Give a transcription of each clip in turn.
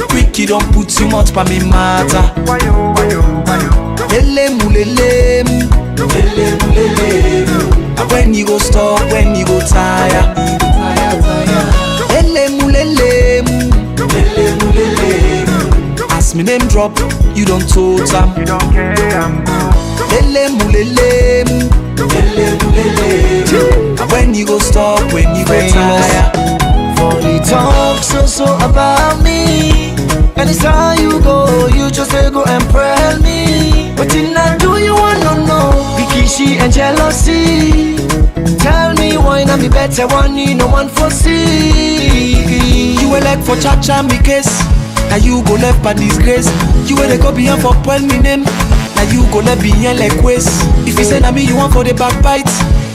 Quick, don't put too much for me matter. And when you go stop, when you go tire. As me name drop, you don't total. You don't care, I'm And when you go stop, when you go tire. For the talk so about me. Anytime you go, you just say go and pray me. But in I do you wanna know? Bikishi and jealousy. Tell me why not be better one, you no one foresee. You were like for cha-cha me case. Now you go left by disgrace. You were the go behind for point me name. Now you go left behind like waste. If you say na me you want for the backbite,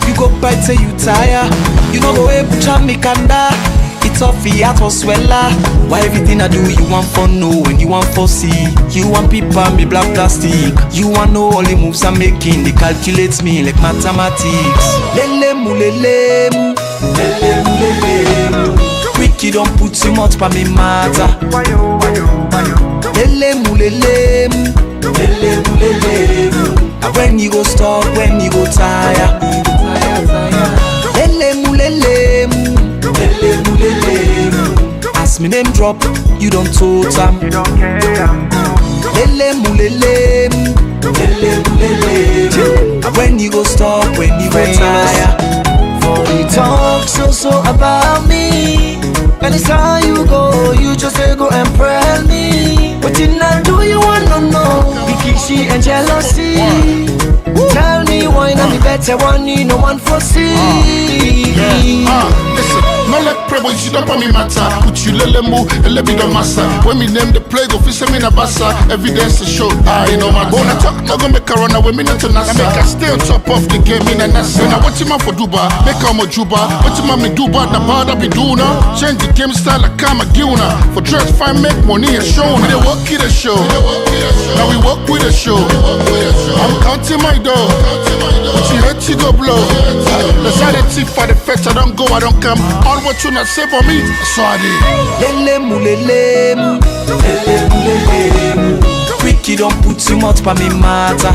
you go bite say you tire. You know go able to me kanda. It's off the heart for sweller. Why everything I do you want for no when you want for see. You want people me black plastic. You want know all the moves I'm making. They calculate me like mathematics. Quick, you don't put too much for me matter. And when you go stop, when you go tire. As me name drop, you don't total. You don't care, I'm And when you go stop, when you go tire. For the talk so about me. Anytime you go, you just say go and pray me. But in I do you wanna know? Bikishi and jealousy. Tell me why not be better one, you no one foresee. Listen, no let pray, but you don't put me matter. Put you let move, and let me the master. When me name the plague of fish, me na bassa. Evidence to show, I know my bone. I talk, not gonna make a run away, me not to nasa. Make a stay on top of the game, me na nasa. Now what you man for Duba, make a Juba. What you man me Duba, the bar that be doing. Change the game style like I'm a Guna. For dress, fine, make money and show. We dey work with the show. Now we work with the show. I'm counting my dough. She hurt, she go blow. The side of teeth for the fetch, I don't go, I don't come. All what you not say for me, so I did. Quick, you don't put too much for me matter.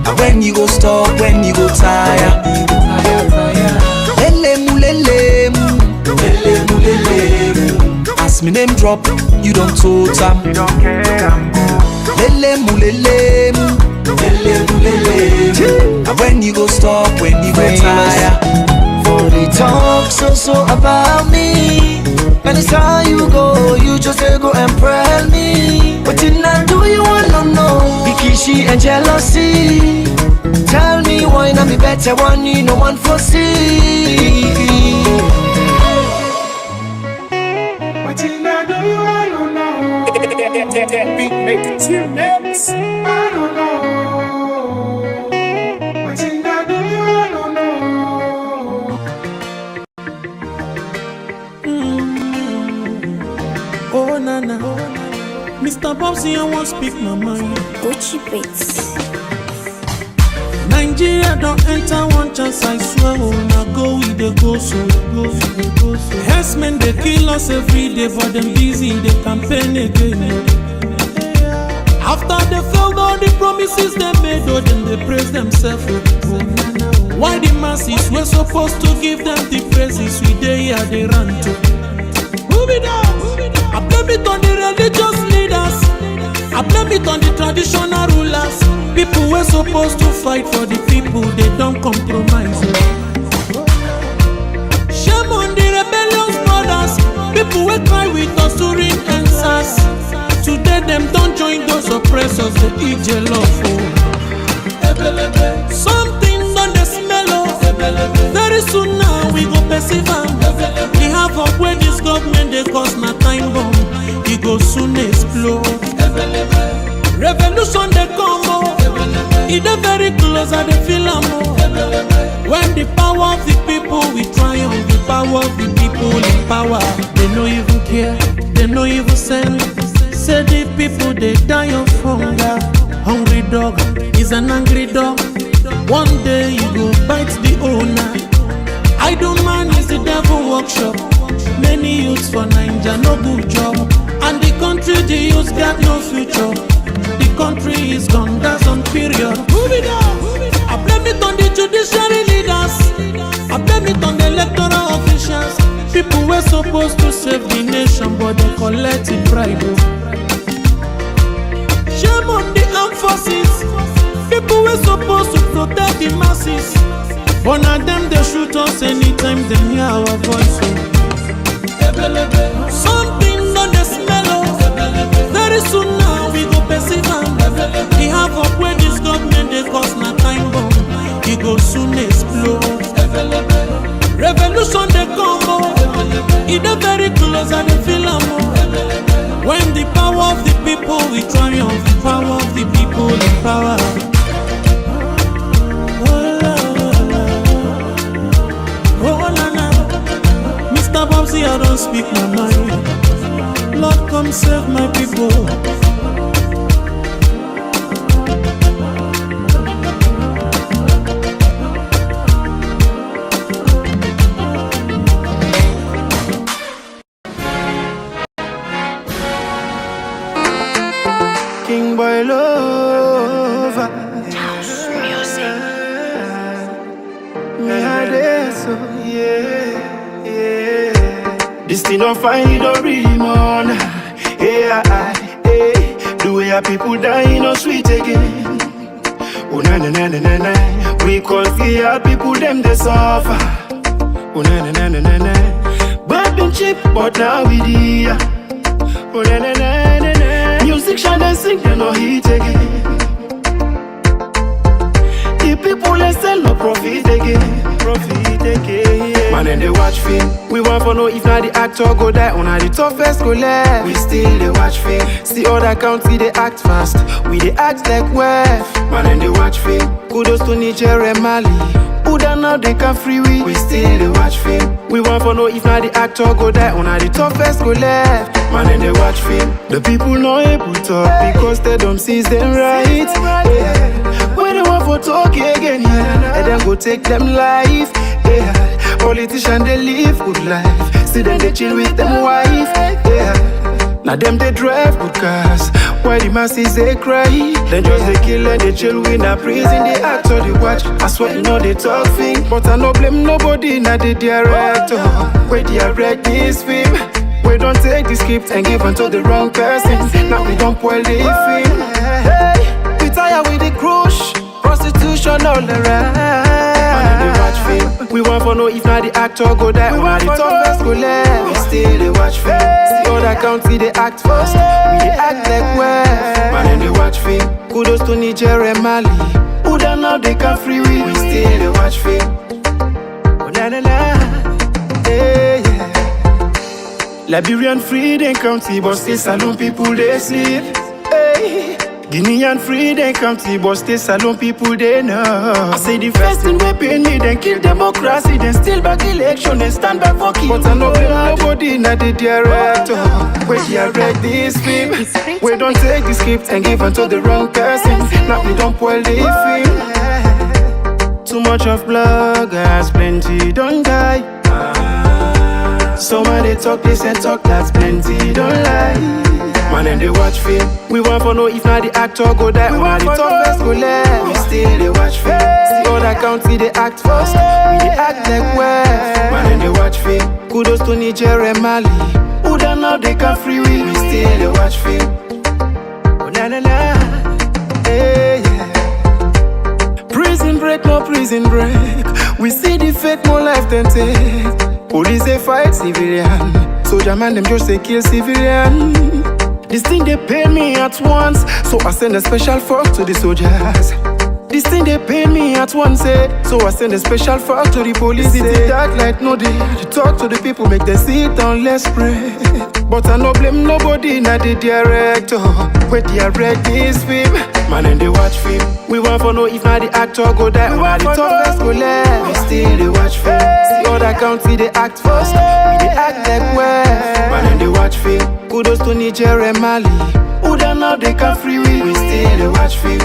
And when you go stop, when you go tire. As me name drop, you don't total. You don't care, I'm And when you go stop, when you go tire. For the talk so about me. Anytime you go, you just say go and pray me. But in I do you wanna know? Bikishi and jealousy. Tell me why not be better one, you no one foresee. But in I do you wanna know? Beat make it two names. I don't know. But in I do you wanna know? Oh nana, Mr. Bobsy, I won't speak my mind. Gucci Beats. Nigeria don't enter one chance, I swear. Oh, now go with the go so. Herdsmen they kill us every day, but them busy they campaign again. After they failed all the promises they made, oh, then they praise themselves. Why the masses were supposed to give them the praises we they here they run to? Move it down. I blame it on the religious leaders. I blame it on the traditional rulers. People were supposed to fight for the people, they don't compromise. Shame on the rebellious brothers. People will cry with us to ring answers. Today them don't join those oppressors, they eat love. Something on the smell of. Very soon now we go perceive them. We have up where this government they cause na time bomb. It go soon explode. Revolution they come oh. It dey very close and they feel am oh. When the power of the people we triumph, the power of the people in power. They no even care, they no even send. Say the people they die of hunger. Hungry dog is an angry dog. One day you go bite the owner. Idle man is the devil workshop. Many youths for Naija no good job, and the country the youths got no future. The country is gone, that's on period. Move it on. I blame it on the judiciary leaders. I blame it on the electoral officials. People were supposed to save the nation, but they collected bribe. Shame on the armed forces. People were supposed to protect the masses, but now them they shoot us anytime they hear our voice. Something on the smell. Very soon now we go perceive them. The havoc where this government they cause na time bomb. It go soon explode. Revolution they come. It is very close and they feel more. When the power of the people we triumph, the power of the people in power. Mr. Babsy, I don't speak my mind. Lord, come save my people. King boy lover. Me a day so yeah. This thing don't find it don't really man. Yeah, the way our people die no sweet again. Oh na na na na na na. We call fear people them they suffer. Oh na na na na na na. But been cheap but now we dear. Oh na na na na na. Music shine and sing they no hit again. The people they sell no profit again. Man and they watch film. We want for know if not the actor go die on the toughest go left. We still they watch film. See other country they act fast. We they act like wef. Man and they watch film. Kudos to Niger and Mali. Who done now they can free we still they watch film. We want for know if not the actor go die on the toughest go left. Man and they watch film. The people not able to talk because they don't see them right. Yeah. When they want for talk again, yeah, and then go take them life. Yeah. Politicians they live good life. See them they chill with them wife. Yeah. Now them they drive good cars. Why the masses they cry? Then just they kill and they chill in a prison. They act or they watch. I swear you know they talk thing, but I no blame nobody. Now the director where they direct this film. We don't take the script and give unto the wrong person. Now we don't spoil the film. Hey, we tired with the crush, prostitution all around. Man, they watch film. We want for know if not the actor go die on the toughest go left. We still they watch film. See other country they act fast. We they act like wef. Man, they watch film. Kudos to Niger and Mali. Who done now they can free we still they watch film. Oh na na na. Hey, yeah. Liberian free they county, but still saloon people they sleep. Hey. Guinean free they county, but still saloon people they know. I say the first thing we pay me, then kill democracy, then still back election, then stand back for kill. But I know nobody not the director. We direct this film. We don't take the script and give unto the wrong person. Now we don't spoil the film. Too much of bloggers, plenty don't die. Some they talk this and talk that's plenty don't lie. Man and they watch film. We want for know if not the actor go die on the toughest go left. We still they watch film. See other country they act fast. We they act like wef. Man and they watch film. Kudos to Niger and Mali. Who done now they can free we still they watch film. Oh na na na. Hey, yeah. Prison break, no prison break. We see the fake more life than take. Police they fight civilian. Soldier man them just they kill civilian. This thing they pay me at once, so I send a special fork to the soldiers. This thing they pay me at once, so I send a special fork to the police. It's the dark light, no day. To talk to the people, make them sit down, let's pray. But I no blame nobody, not the director. We direct this film. Man and they watch film. We want for know if not the actor go die on the toughest go left. We still they watch film. See other country they act fast. We they act like wef. Man and they watch film. Kudos to Niger and Mali. Who done now they can free we still they watch film.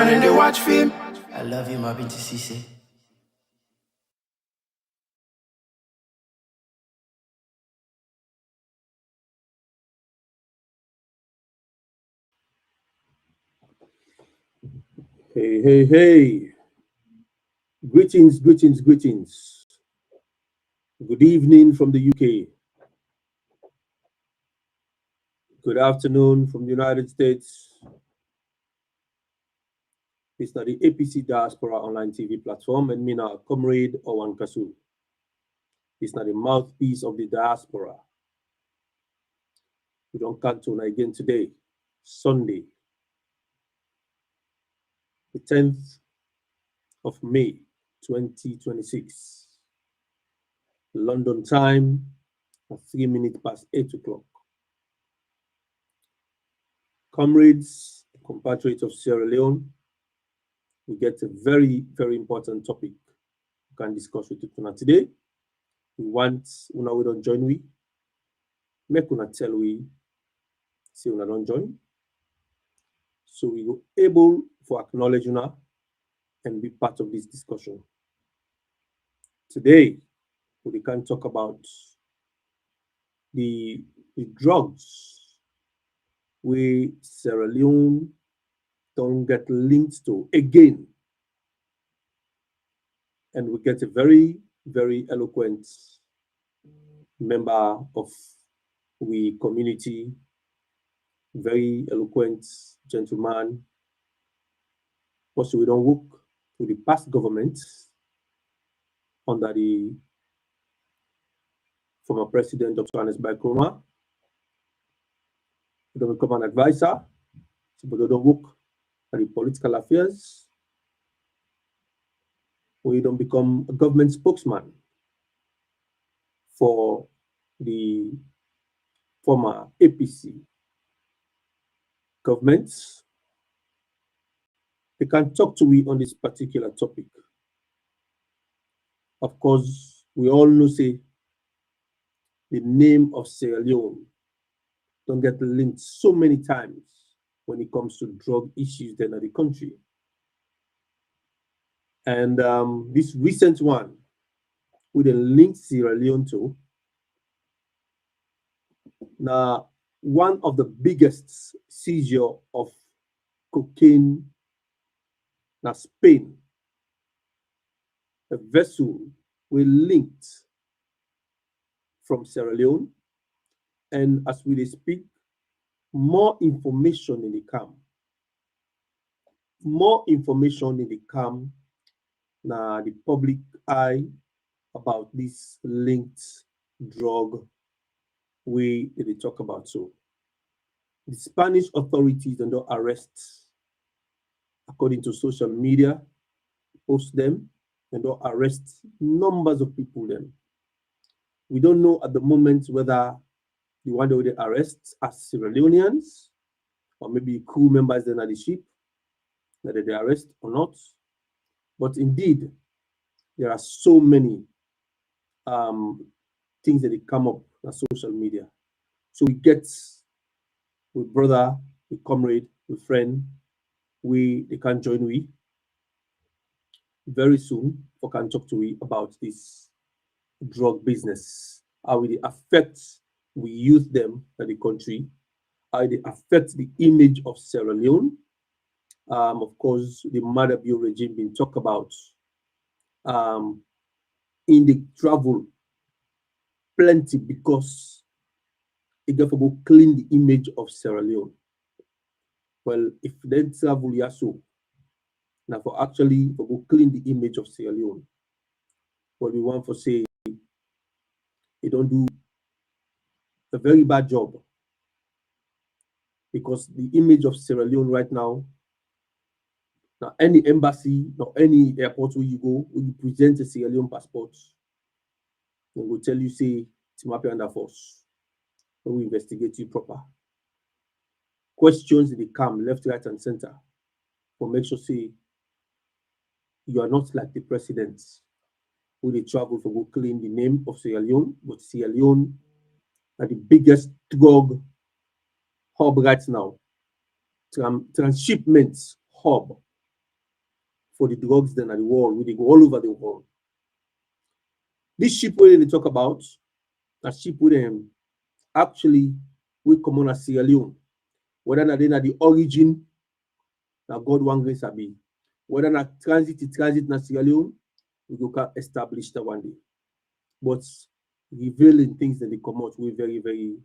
man in the watch film. I love you, my Binti Cisse. Hey, hey, hey. Greetings, greetings, greetings. Good evening from the UK. Good afternoon from the United States. It's not the APC Diaspora online TV platform, and me now, Comrade OrWanKasu. It's not the mouthpiece of the diaspora. We don't count again today, Sunday, the 10th of May, 2026. London time at 3 minutes past 8 o'clock. Comrades, compatriots of Sierra Leone, we get a very, very important topic we can discuss with you today. We want una we don't join we, make una tell we, say una don't join. So we were able to acknowledge una and be part of this discussion. Today, we can talk about the drugs we Sierra Leone don't get linked to again. And we get a very, very eloquent member of we community, very eloquent gentleman. Also, we don't work with the past government under the former president of Johannesburg, Kroma. We don't become an advisor, but we don't work at the political affairs. We don't become a government spokesman for the former APC governments. They can talk to we on this particular topic. Of course, we all know say the name of Sierra Leone don't get linked so many times when it comes to drug issues in the country. And this recent one with a link Sierra Leone to, now one of the biggest seizure of cocaine na Spain, a vessel we linked from Sierra Leone, and as we speak, more information in the camp. More information in the camp na the public eye about this linked drug we they talk about. So the Spanish authorities under arrest, according to social media, post them and don't arrest numbers of people then. We don't know at the moment whether the one that they arrest are Sierra Leoneans or maybe crew members then at the ship that they arrest or not. But indeed, there are so many things that they come up on social media. So we get with brother, with comrade, with friend, they can join we very soon for can talk to we about this drug business, how it affects we youth them in the country, how it affects the image of Sierra Leone. Of course, the Madabio regime been talked about in the travel plenty because it got to go clean the image of Sierra Leone. Well, if they travel so now for actually for go clean the image of Sierra Leone, what we want to say, they don't do a very bad job because the image of Sierra Leone right now any embassy or any airport where you go, when you present a Sierra Leone passport, they will tell you, say, Timapi under force. When we investigate you proper. Questions they come left, right, and center for make sure, say, you are not like the president who they travel for go clean the name of Sierra Leone, but Sierra Leone are the biggest drug hub right now, transshipment hub for the drugs then at the world, we they go all over the world. This ship where they talk about, a ship with them actually we come on a Sierra Leone. Whether they are the origin, now God one grace be. Whether not transit na Sierra Leone, we go can establish that one day. But revealing things that they come out, we're very, very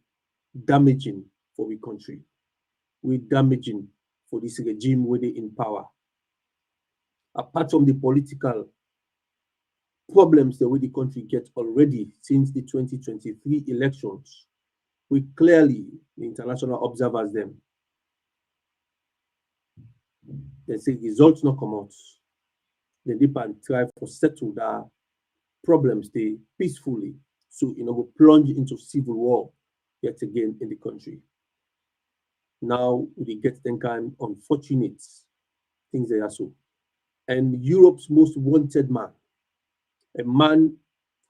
damaging for the country. We're damaging for this regime where they in power. Apart from the political problems the way the country gets already since the 2023 elections, we clearly, the international observers them, they say results not come out. They dip and try to settle that problems they peacefully. So go plunge into civil war yet again in the country. Now we get them kind of unfortunate things they are so. And Europe's most wanted man, a man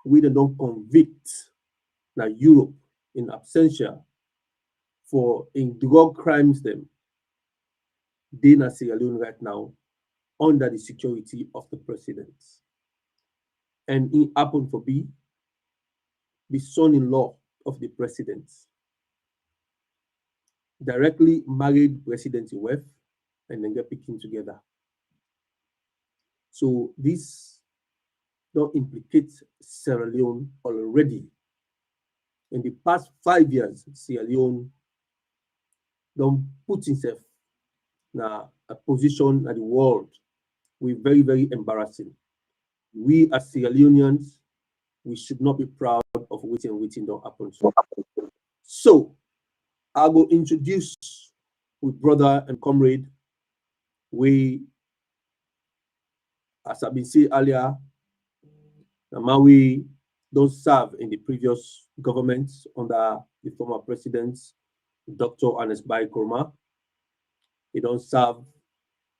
we don't convict now Europe in absentia for in drug crimes them. They in Sierra Leone right now under the security of the president. And it happened for be the son-in-law of the president. Directly married president in wife and then get picking together. So this don't implicate Sierra Leone already. In the past 5 years, Sierra Leone don't put himself in a position at the world we very, very embarrassing. We as Sierra Leoneans, we should not be proud of waiting don't happen. So I will introduce with brother and comrade. We, as I've been saying earlier, we don't serve in the previous government under the former president, Dr. Ernest Bai Koroma. He don't serve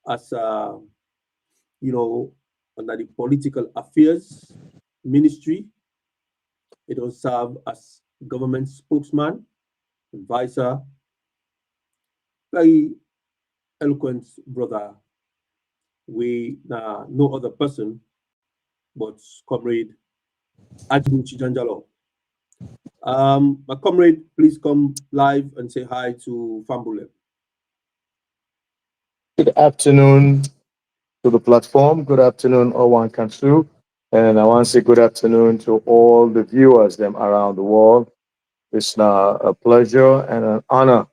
as under the political affairs ministry. He don't serve as government spokesman, advisor. Very eloquent brother. We no other person but comrade Adibu Chijanjalo. My comrade, please come live and say hi to Fambule. Good afternoon to the platform. Good afternoon, OrWanKasu. And I want to say good afternoon to all the viewers them around the world. It's now a pleasure and an honor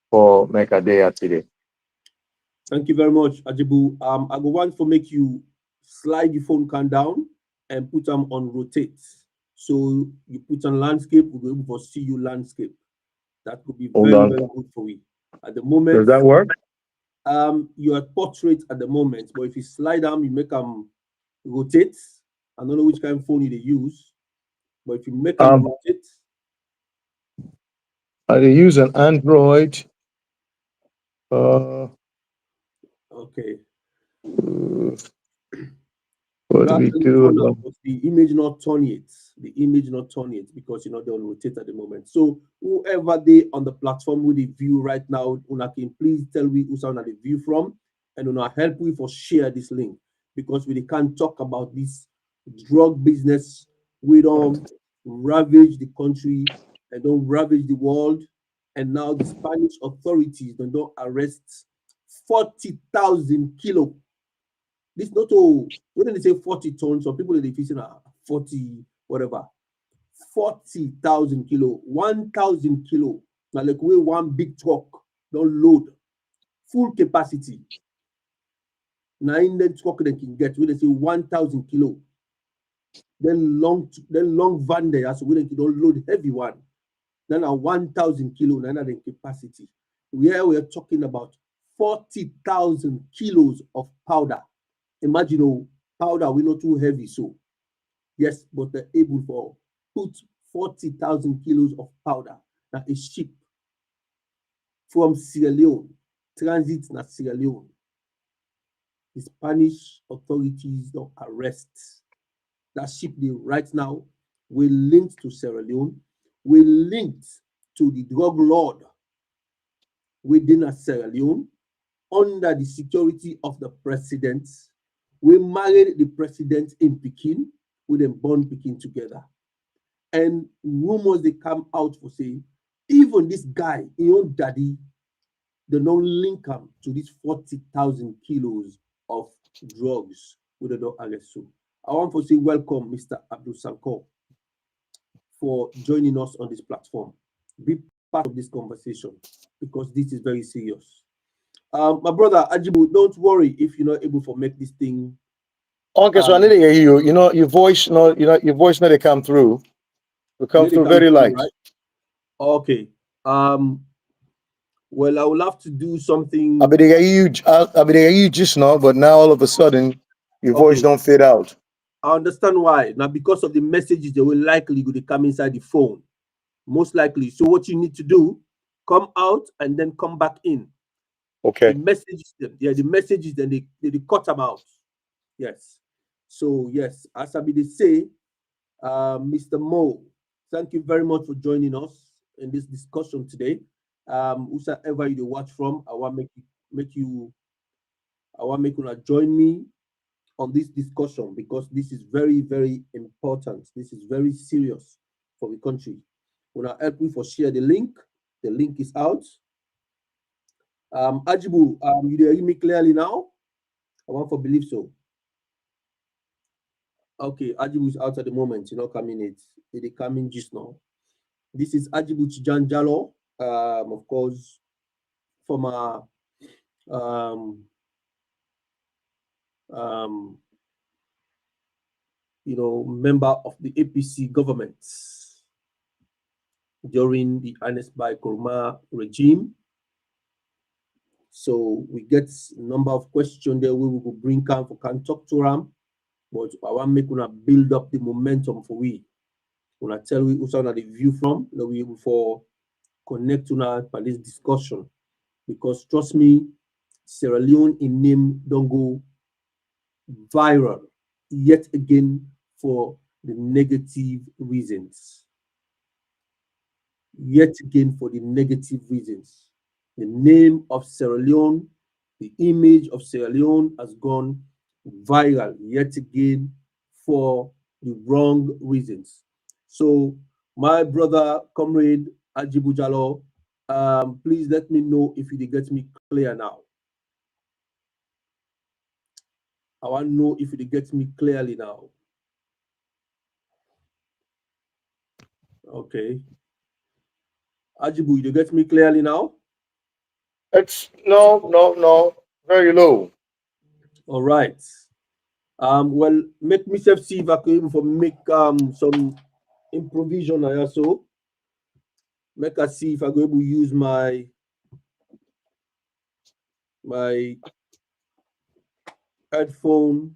for make a day today. Thank you very much, Ajibu. I go want to make you slide your phone can down and put them on rotate. So you put on landscape, we'll be able to see you landscape. That could be very, very good for you. At the moment, does that work? You're at portrait at the moment, but if you slide down, you make them rotate. I don't know which kind of phone you use, but if you make them rotate. I use an Android. Okay. What do we do? The image not turn it. The image not turn it because they'll rotate at the moment. So whoever they on the platform with the view right now, una can please tell me who's on the view from, and una help me for share this link because we can't talk about this drug business. We don't ravage the country and don't ravage the world. And now the Spanish authorities don't arrest 40,000 kilo. This not all, when they say 40 tons, some people are facing 40, whatever. 40,000 kilo, 1,000 kilo. Now, like we one big truck, don't load, full capacity. Now, in the truck they can get, when they say 1,000 kilo. Then long van there, so we don't load heavy one. Then a 1,000 kilo, another capacity. Here we are talking about 40,000 kilos of powder. Imagine powder, we're not too heavy, so yes, but they're able to put 40,000 kilos of powder. Now a ship from Sierra Leone, transit na Sierra Leone. The Spanish authorities don't arrest that ship. Right now, we're linked to Sierra Leone. We're linked to the drug lord within Sierra Leone under the security of the president. We married the president in Pekin, we then born Pekin together. And rumors they come out for saying, even this guy, his own daddy, they don't link him to these 40,000 kilos of drugs with the arrest. So I want to say welcome, Mr. Abdul Sankor, for joining us on this platform. Be part of this conversation because this is very serious. My brother Ajibu, don't worry if you're not able to make this thing. Okay, so I need to hear you. You know, your voice, your voice need to come through. Will come through very light. Right? Okay. Well, I will have to do something. I hear you just now, but now all of a sudden your voice don't fade out. I understand why. Now, because of the messages, they will likely go to come inside the phone. Most likely. So what you need to do, come out and then come back in. Okay. The messages, the messages, then they cut them out. Yes. So yes, as I be say, Mr. Mo, thank you very much for joining us in this discussion today. Whosoever you watch from, I want make you join me on this discussion because this is very, very important. This is very serious for the country. When I help you for share the link is out. Ajibu, you hear me clearly now? I want to believe so. Okay, Ajibu is out at the moment. You're not coming in. They coming just now. This is Ajibu Chijanjalo, of course, former member of the APC government during the Ernest Bai Koroma regime. So we get a number of questions there we will bring can talk to them, but I want to make una build up the momentum for we. When I tell we also the view from that we for connect to this discussion because trust me, Sierra Leone in name don't go viral yet again for the negative reasons. Yet again for the negative reasons. The name of Sierra Leone, the image of Sierra Leone has gone viral yet again for the wrong reasons. So my brother, Comrade Ajibu Jalo, please let me know if you get me clear now. I want to know if you get me clearly now. Okay. Ajibu, you get me clearly now? It's no, very low. All right. Well, make myself see if I can even make some improvisation also. Make us see if I go able to use my headphone.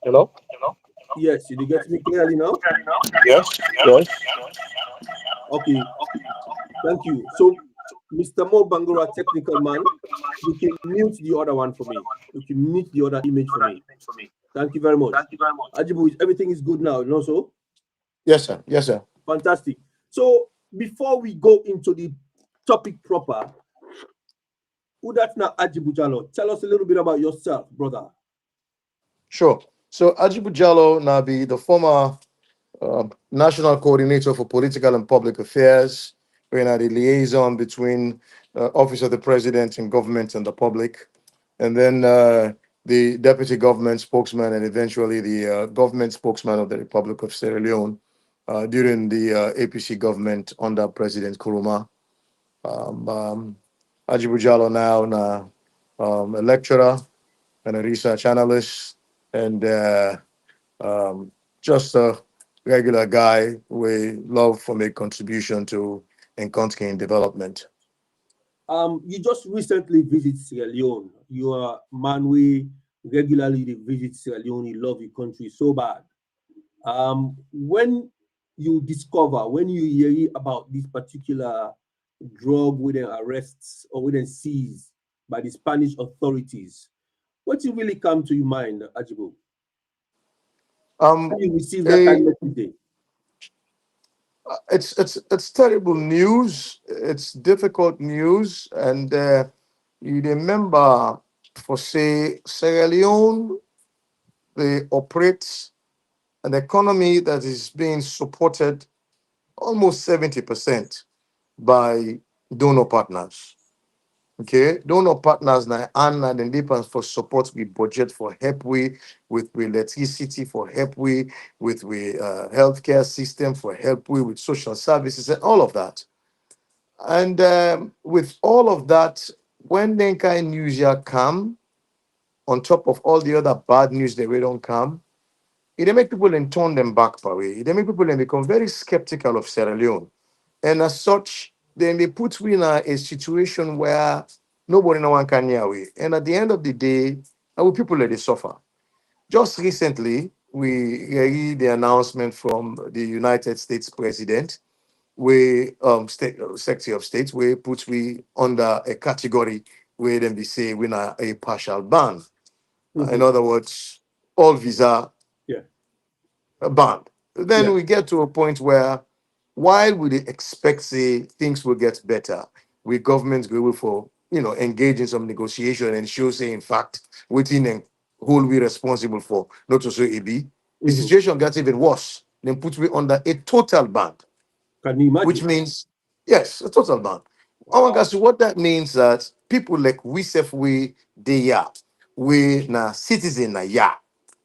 Hello? Yes, you get me clearly now? Yes. Okay. Thank you. So, Mr. Mo Bangura, technical man, you can mute the other one for me. You can mute the other image for me. Thank you very much. Ajibu, everything is good now, you know so? Yes, sir. Fantastic. So, before we go into the topic proper, Udatna Ajibu Jalo, tell us a little bit about yourself, brother. Sure. So Ajibu Jalo Nabi, the former National Coordinator for Political and Public Affairs, the liaison between Office of the President and government and the public, and then the Deputy Government Spokesman and eventually the Government Spokesman of the Republic of Sierra Leone during the APC government under President Koroma. Ajibu Jalo now a lecturer and a research analyst and just a regular guy with love for make contribution to Nkontkin development. You just recently visit Sierra Leone. You are a man we regularly visit Sierra Leone. You love your country so bad. When you hear about this particular drug within arrests or within seized by the Spanish authorities, what will really come to your mind, Ajibu? You receive that kind of message? It's terrible news. It's difficult news, and you remember, for say Sierra Leone, they operate an economy that is being supported almost 70% by donor partners. Okay, donor partners now and the depends for support with budget for help with electricity for help with healthcare system for help with social services and all of that. And with all of that, when then kind news here come on top of all the other bad news that we don't come, it make people and turn them back away. It make people and become very skeptical of Sierra Leone. And as such, then they put we in a situation where nobody no one can hear we. And at the end of the day, our people let it suffer. Just recently, we read the announcement from the United States President, where Secretary of State, where put we under a category where then they say we na a partial ban. In other words, all visa Yeah. banned. Then Yeah. we get to a point where, while we dey expect say things will get better, we governments go for engage in some negotiation and show say in fact waiting and who we responsible for not to say it be. The situation gets even worse. Then put we under a total ban, Can you which imagine? means yes, a total ban. Oh my Wow. gosh, what that means that people like we self they we na citizen na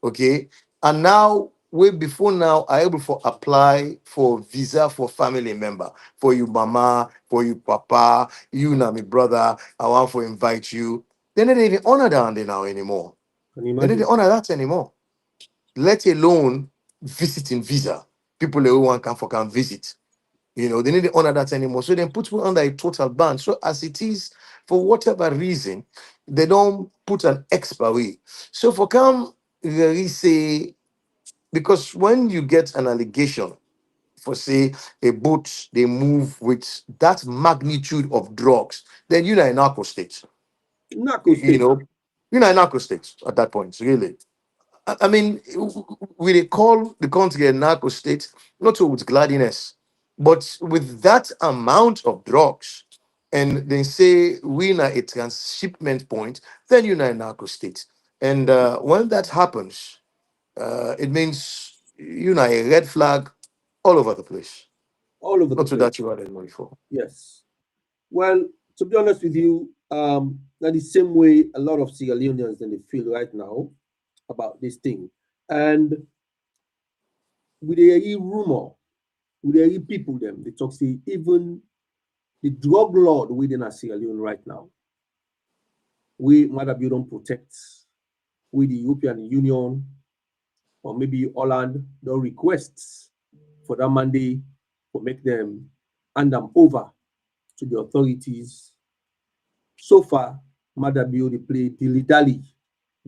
okay, and now we before now are able to apply for visa for family member for you mama for you papa you na my brother I want to invite you. They don't even honor that now anymore. Can you They don't imagine? honor that anymore. Let alone visiting visa. People who want can visit. They need to honor that anymore. So then put me under a total ban. So as it is, for whatever reason, they don't put an expiry. So for come really say, because when you get an allegation for say a boat they move with that magnitude of drugs, then you're in narco state. Narco You state. know, you're in narco state at that point, really. I mean, we they call the country a narco state, not so with gladness, but with that amount of drugs, and they say we are a transshipment point, then you're not a narco state. And when that happens, it means you're not a red flag all over the place. All over the Not to place. that you are the money for. Yes. Well, to be honest with you, that the same way a lot of Sierra Leoneans then they feel right now about this thing. And with a rumor, with a people them, they talk say even the drug lord within Sierra Leone right now, we Mother don't protect with the European Union or maybe Holland, the requests for that Monday for make them hand them over to the authorities. So far, Mother they play dilly-dally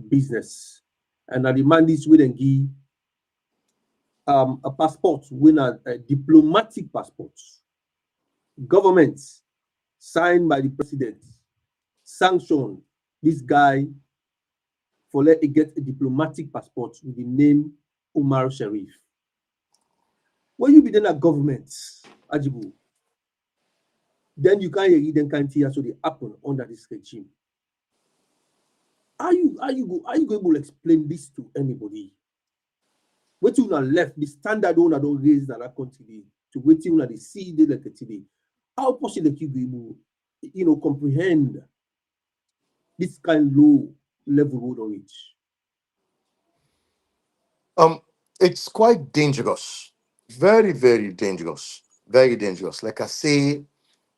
business. And I demand this with and give a passport, win a diplomatic passport. Government signed by the president, sanctioned this guy for let it get a diplomatic passport with the name Umar Sharif. When you be then a government, Ajibu, then you can't hear them can't hear so they happen under this regime. Are you able to explain this to anybody? What you left, the standard owner don't raise that country to wait till they see the like today. How possible you be able, comprehend this kind of low level road on it? It's quite dangerous. Very, very dangerous. Very dangerous. Like I say,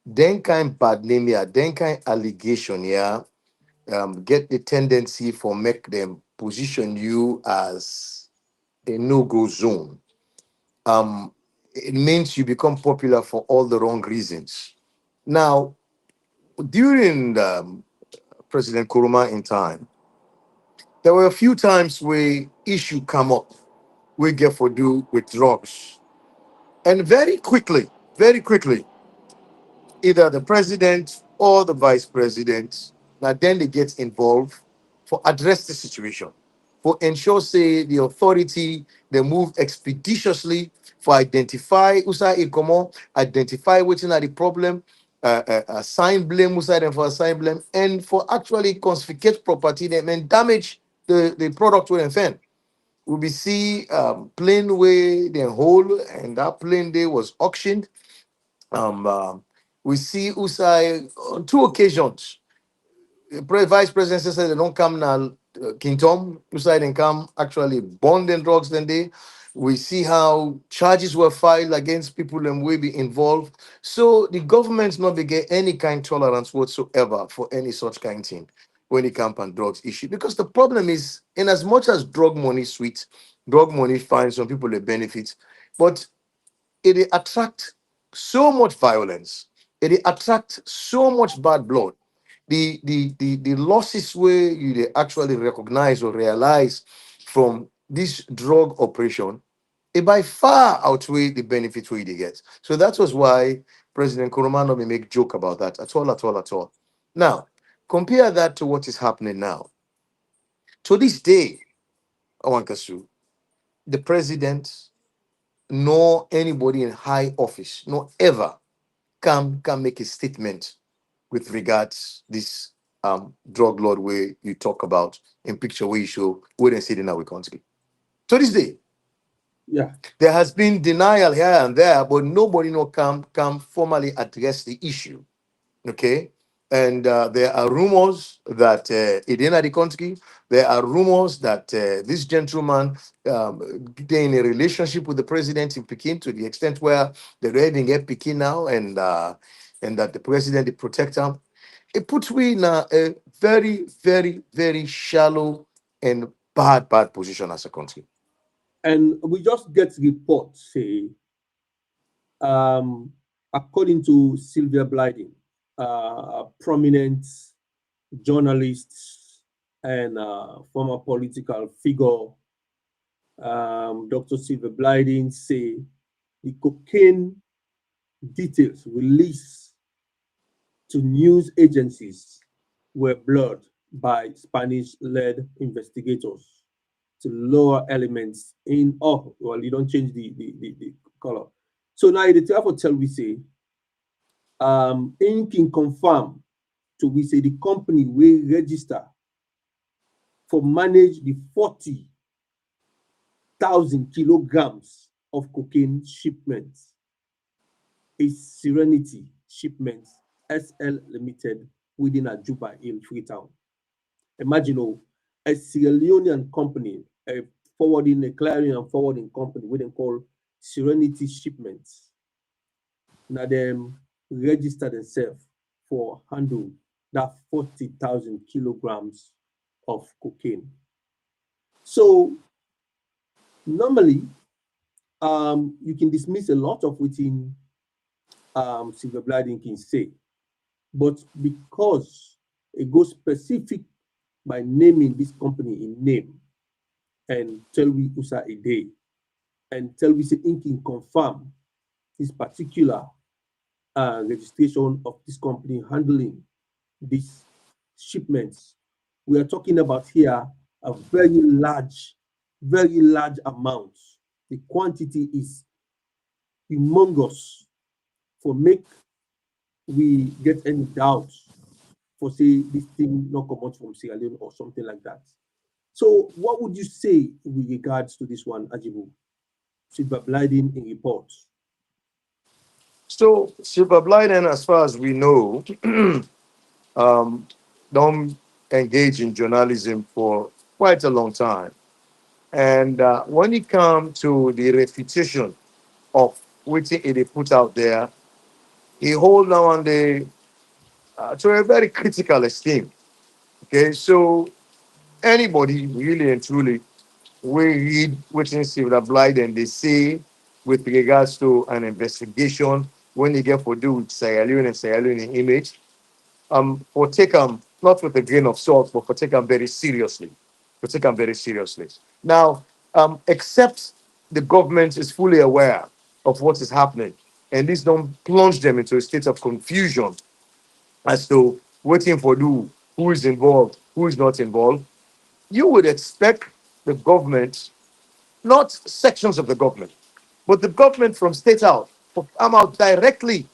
then kind bad name here, then kind allegation here, get the tendency for make them position you as a no-go zone. It means you become popular for all the wrong reasons. Now, during President Kuruma in time, there were a few times where issue come up we get for do with drugs. And very quickly, either the president or the vice president, now then they get involved for address the situation. for ensure say the authority they move expeditiously for identify usa ikomo, identify waiting at the problem, assign blame usa them for assign blame, and for actually confiscate property them and damage the product with them fan. We be see plane way then whole, and that plane day was auctioned. Um, um, we see usa on two occasions vice president said they don't come now. King Tom, who side and come actually bonding drugs. Then they, we see how charges were filed against people and will be involved. So the government's not be get any kind tolerance whatsoever for any such kind thing when it comes on drugs issue. Because the problem is, in as much as drug money is sweet, drug money finds some people a benefit, but it attract so much violence. It attract so much bad blood. The losses where you dey actually recognize or realize from this drug operation, it by far outweigh the benefit we they get. So that was why President Kurumano may make joke about that at all, at all, at all. Now, compare that to what is happening now. To this day, Awankasu, the president nor anybody in high office, nor ever can make a statement with regards this drug lord where you talk about in picture where you show where they sit in our country. To this day, Yeah. there has been denial here and there, but nobody no come formally address the issue. Okay. And there are rumors that it in the country, there are rumors that this gentleman they in a relationship with the president in Peking to the extent where they're ready to get Peking now, and that the president they protect him. It puts we in a very, very, very shallow and bad position as a country. And we just get reports say, according to Sylvia Blyden, a prominent journalist and former political figure, Dr. Sylvia Blyden, say the cocaine details released to news agencies were blurred by Spanish-led investigators to lower elements in, oh, well, you don't change the color. So now the therefore tell we say, in can confirm to we say the company will register for manage the 40,000 kilograms of cocaine shipments is Serenity Shipments SL Limited within a Juba in Freetown. Imagine a Sierra Leonean company, a clearing and forwarding company, we then call Serenity Shipments. Now them register themselves for handle that 40,000 kilograms of cocaine. So normally, you can dismiss a lot of within Silver Blading can say, but because it goes specific by naming this company in name and tell we usa a day and tell we say inking confirm this particular registration of this company handling these shipments. We are talking about here a very large amount. The quantity is humongous for make we get any doubt for say this thing not come out from Sierra Leone or something like that. So what would you say with regards to this one, Ajibu? Silver Blinding in reports. So Silver Blyden, as far as we know, don't engage in journalism for quite a long time. And when it comes to the reputation of what it put out there, he hold on the to a very critical esteem. Okay, so anybody really and truly we read within Silver Blyden, they say with regards to an investigation when they get for do with Sierra Leone and Sierra Leone image, for take them not with a grain of salt, but for take them very seriously. For take them very seriously. Now, except the government is fully aware of what is happening, and this don't plunge them into a state of confusion as to waiting for who is involved, who is not involved. You would expect the government, not sections of the government, but the government from state out, to come out directly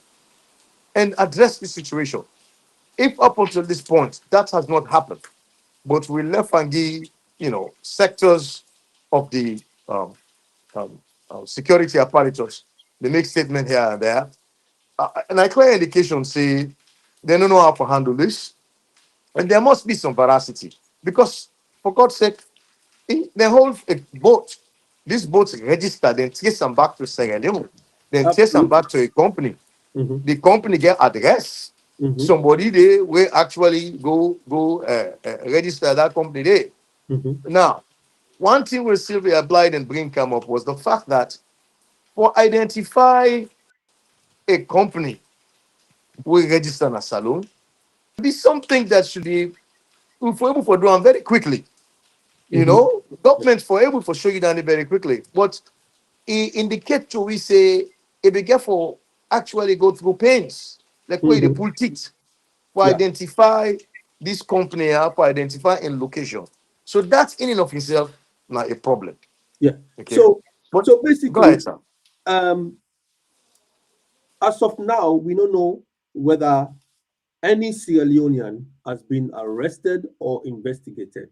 and address the situation. If up until this point that has not happened, but we left Fangi, sectors of the um, um, security apparatus, they make statement here and there, and a clear indication say they don't know how to handle this, and there must be some veracity because, for God's sake, the whole boat, this boat's registered, then take some back to Sierra Leone, then take some Absolutely. back to a company. Mm-hmm. The company get address. Mm-hmm. Somebody there will actually go register that company there. Mm-hmm. Now, one thing with Sylvia Blythe and Bring come up was the fact that for identify a company we register in a salon, be something that should be for able for doing very quickly. Mm-hmm. Government for able for show you down it very quickly. But it indicate to we say it be careful actually go through pains, like where they Mm-hmm. pull teeth for Yeah. identify this company, for identify in location. So that in and of itself not a problem. Yeah. Okay. So But so go ahead, basically, sir. um, as of now, we don't know whether any Sierra Leonean has been arrested or investigated,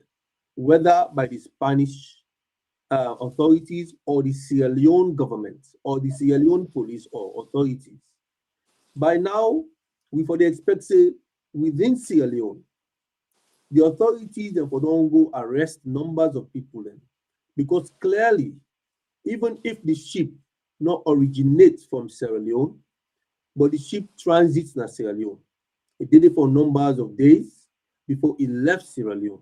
whether by the Spanish authorities or the Sierra Leone government or the Sierra Leone police or authorities. By now, we for the expect say within Sierra Leone, the authorities therefore don't go arrest numbers of people then, because clearly, even if the ship not originates from Sierra Leone, but the ship transits in Sierra Leone, it did it for numbers of days before it left Sierra Leone.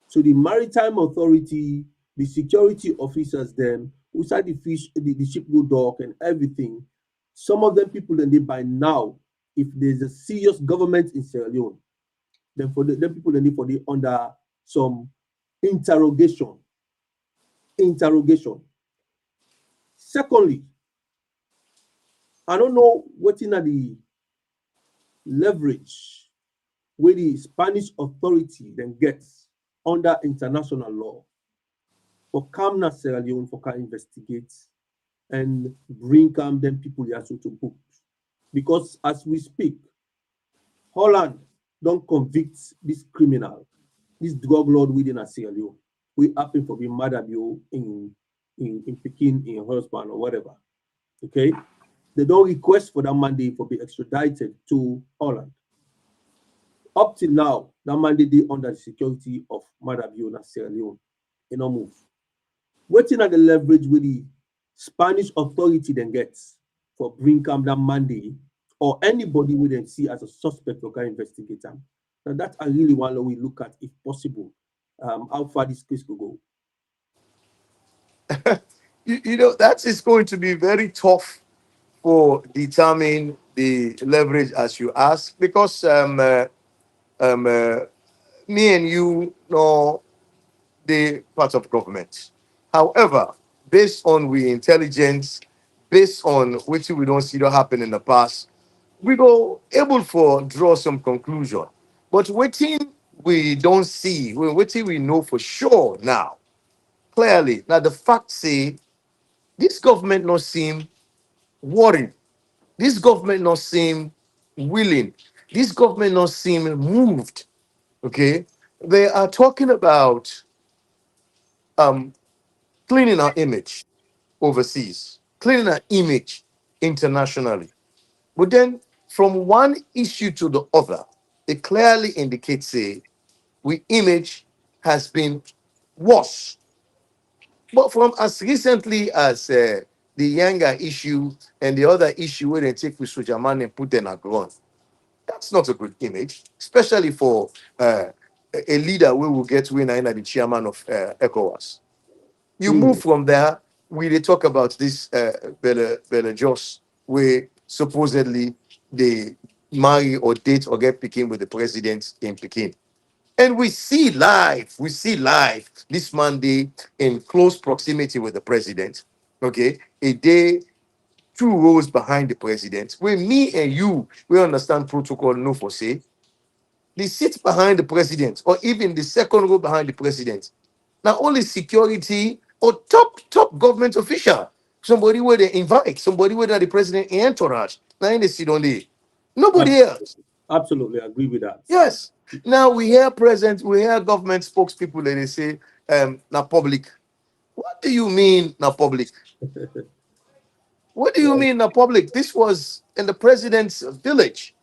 So the maritime authority, the security officers, them who said the ship go dock and everything. Some of them people then they by now, if there's a serious government in Sierra Leone, then for the people then they for the under some interrogation. Interrogation. Secondly, I don't know what in the leverage where the Spanish authority then gets under international law for calm Sierra Leone for can investigate and bring calm them people here to book. Because as we speak, Holland don't convict this criminal, this drug lord within a Sierra Leone. We happen for being mad at you in Peking, in husband or whatever. Okay? They don't request for that mandate for be extradited to Holland. Up till now, that mandate is under the security of Madabio na Sierra Leone. You know, move. Waiting at the leverage with the Spanish authority then gets for bring come that mandate or anybody we then see as a suspect or can investigate them. Now that I really want to we look at if possible, how far this case could go. That is going to be very tough for determine the leverage as you ask because um, uh, me and you know the part of government. However, based on we intelligence, based on which we don't see that happen in the past, we go able for draw some conclusion. But waiting we don't see, waiting we know for sure now, clearly. Now the fact say this government not seem worried. This government not seem willing. This government not seem moved. Okay. They are talking about um cleaning our image overseas, cleaning our image internationally. But then from one issue to the other, it clearly indicates we image has been worse. But from as recently as the younger issue and the other issue where they take with Sujaman and put them at ground, that's not a good image, especially for a leader we will get when I the chairman of ECOWAS. You move Mm. from there, we they talk about this Bella Jos, where supposedly they marry or date or get picking with the president in Peking. And we see live this Monday in close proximity with the president. Okay, a day, 2 rows behind the president, where me and you, we understand protocol, no for say, the seat behind the president, or even the second row behind the president. not only security or top government official, somebody where they invite, somebody where the president entourage. Now in the sit on there. Nobody else. Absolutely. Absolutely agree with that. Yes. Now we hear government spokespeople and they say, na public. What do you mean, na public? What do you Yes, mean, na public? This was in the president's village.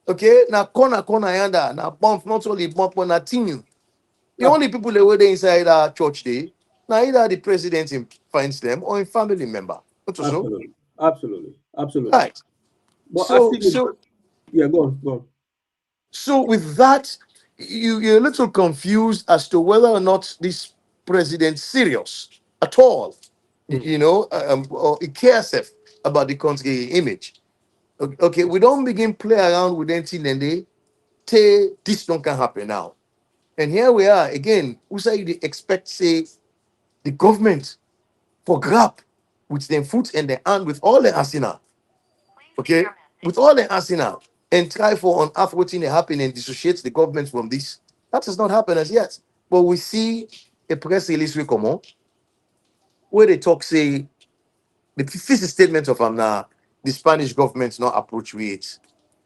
Okay, na corner yanda, na bump, not only bump, but na tinu. The yeah, only people that were there inside our church day, now either the president finds them or a family member. Not so. absolutely. Absolutely. Absolutely. Right. But I So think, so yeah, go on, go on. so with that, you're a little confused as to whether or not this president serious at all. Mhm. Or he cares about the country image. Okay, we don't begin play around with anything and they say this don't can happen now. And here we are again. Who say you expect say the government for grab with their foot and their hand with all the arsenal, okay, with all the arsenal, and try for unearth what's in happen and dissociate the government from this. That has not happened as yet. But we see a press release we come on where they talk say the official statement of now the Spanish government not approach with it.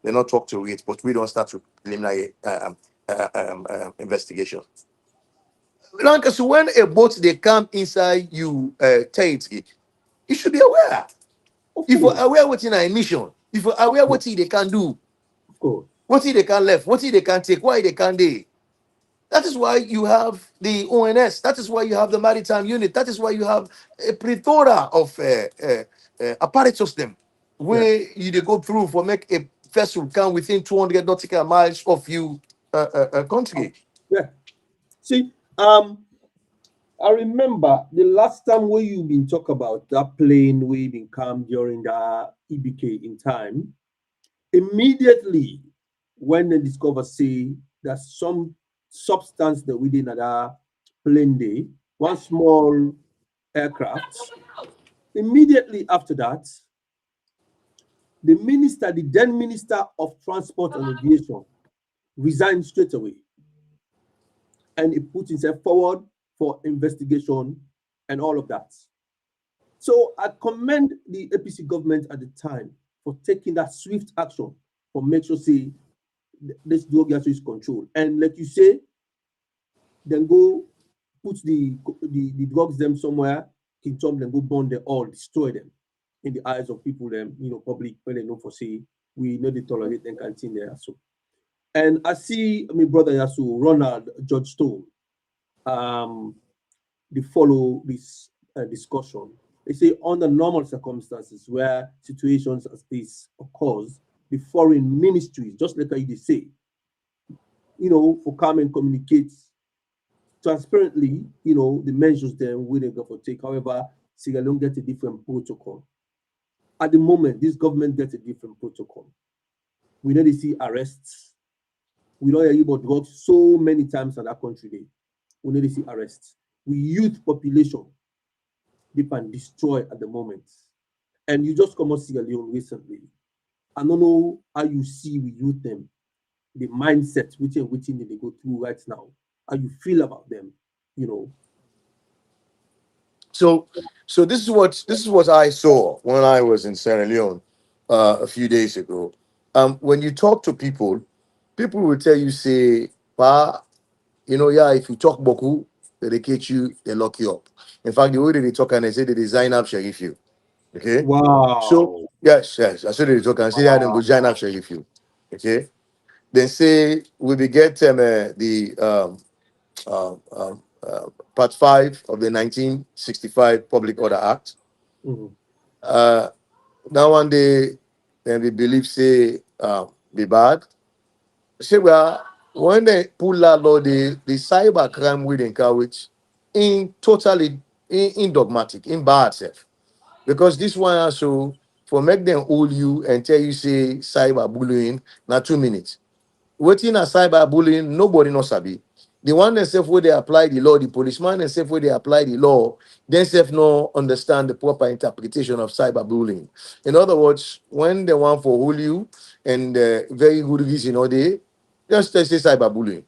They not talk to it, but we don't start to preliminary investigation. Like, so when a boat they come inside you territory, you should be aware. Of If you're course, aware what's in a mission, if you're aware yeah, what they can do, of course. what they can left, what they can take, why they can do. That is why you have the ONS. That is why you have the maritime unit. That is why you have a plethora of apparatus them Yeah, where you they go through for make a vessel come within 200 nautical miles of you country. yeah. See, I remember the last time where you been talk about that plane we been come during the EBK in time. Immediately when they discover say that some substance that within that plane day, one small aircraft. Immediately after that, the then minister of transport and aviation, resigned straight away, and he put himself forward for investigation and all of that. So I commend the APC government at the time for taking that swift action for make sure say this drug issue is controlled. And like you say, then go put the drugs them somewhere, in terms, then go burn them all, destroy them in the eyes of people, them, public, when they know for say we know they tolerate them canteen there. So, and I see my brother Yasu, Ronald George Stone, um, they follow this discussion. They say under normal circumstances where situations as this occurs, the foreign ministries, just like you say, for come and communicate transparently, the measures then we they go for take. However, Sierra Leone get a different protocol. At the moment, this government gets a different protocol. We know they see arrests. We don't hear about drugs so many times in that country. We know they see arrests. We youth population, they can destroy at the moment. And you just come out Sierra Leone recently. I don't know how you see we youth them, the mindset which they go through right now. How you feel about them, you know. So this is what I saw when I was in Sierra Leone a few days ago. When you talk to people will tell you say, "Pa, yeah, if you talk boku, they catch you, they lock you up." In fact, the way that they talk and they say they design up sheriff you. Okay. So Wow. yes, I saw they talk and say yeah, then go join up sheriff you. Okay. Then say we be get the part 5 of the 1965 Public Order Act. Mhm. Uh, now one day, then they believe say be bad. Say well, when they pull that law, the cyber crime we encourage in totally in dogmatic, in bad self. Because this one also for make them hold you and tell you say cyber bullying, not 2 minutes. Waiting a cyberbullying, nobody knows sabi. The one themselves where they apply the law, the policeman themselves where they apply the law, themselves no understand the proper interpretation of cyberbullying. In other words, when they want for hold you and very good reason or they just say cyberbullying.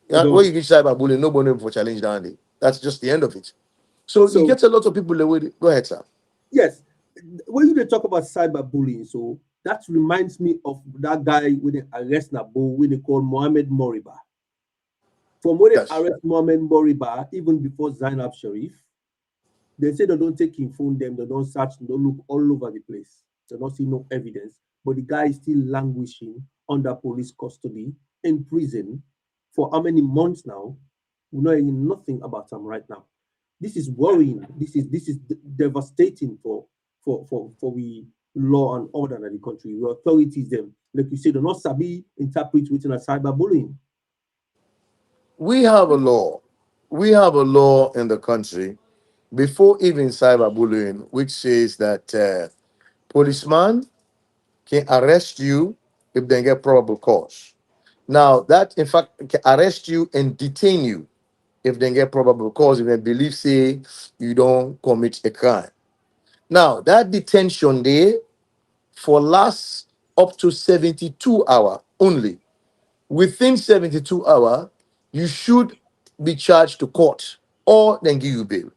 They Yeah, where don't. you get cyberbullying, nobody for challenge down there. That's just the end of it. So you So get a lot of people away. Go ahead, sir. yes, when you dey talk about cyberbullying, so that reminds me of that guy when they arrest Nabo, when they call Mohammed Moriba. From when they Yes. arrest Mohammed Moriba, even before Zainab Sharif, they say they don't take him phone them, they don't search, they don't look all over the place. They don't see no evidence. But the guy is still languishing under police custody in prison for how many months now? We know nothing about him right now. This is worrying. This is devastating for we law and order in the country. The authorities them, like you say, do not sabi interpret within a cyberbullying. We have a law. We have a law in the country before even cyberbullying, which says that policeman can arrest you if they get probable cause. Now, that in fact can arrest you and detain you if they get probable cause, if they believe, say, you don't commit a crime. Now, that detention there for lasts up to 72 hours only. Within 72 hours, you should be charged to court or then give you bail.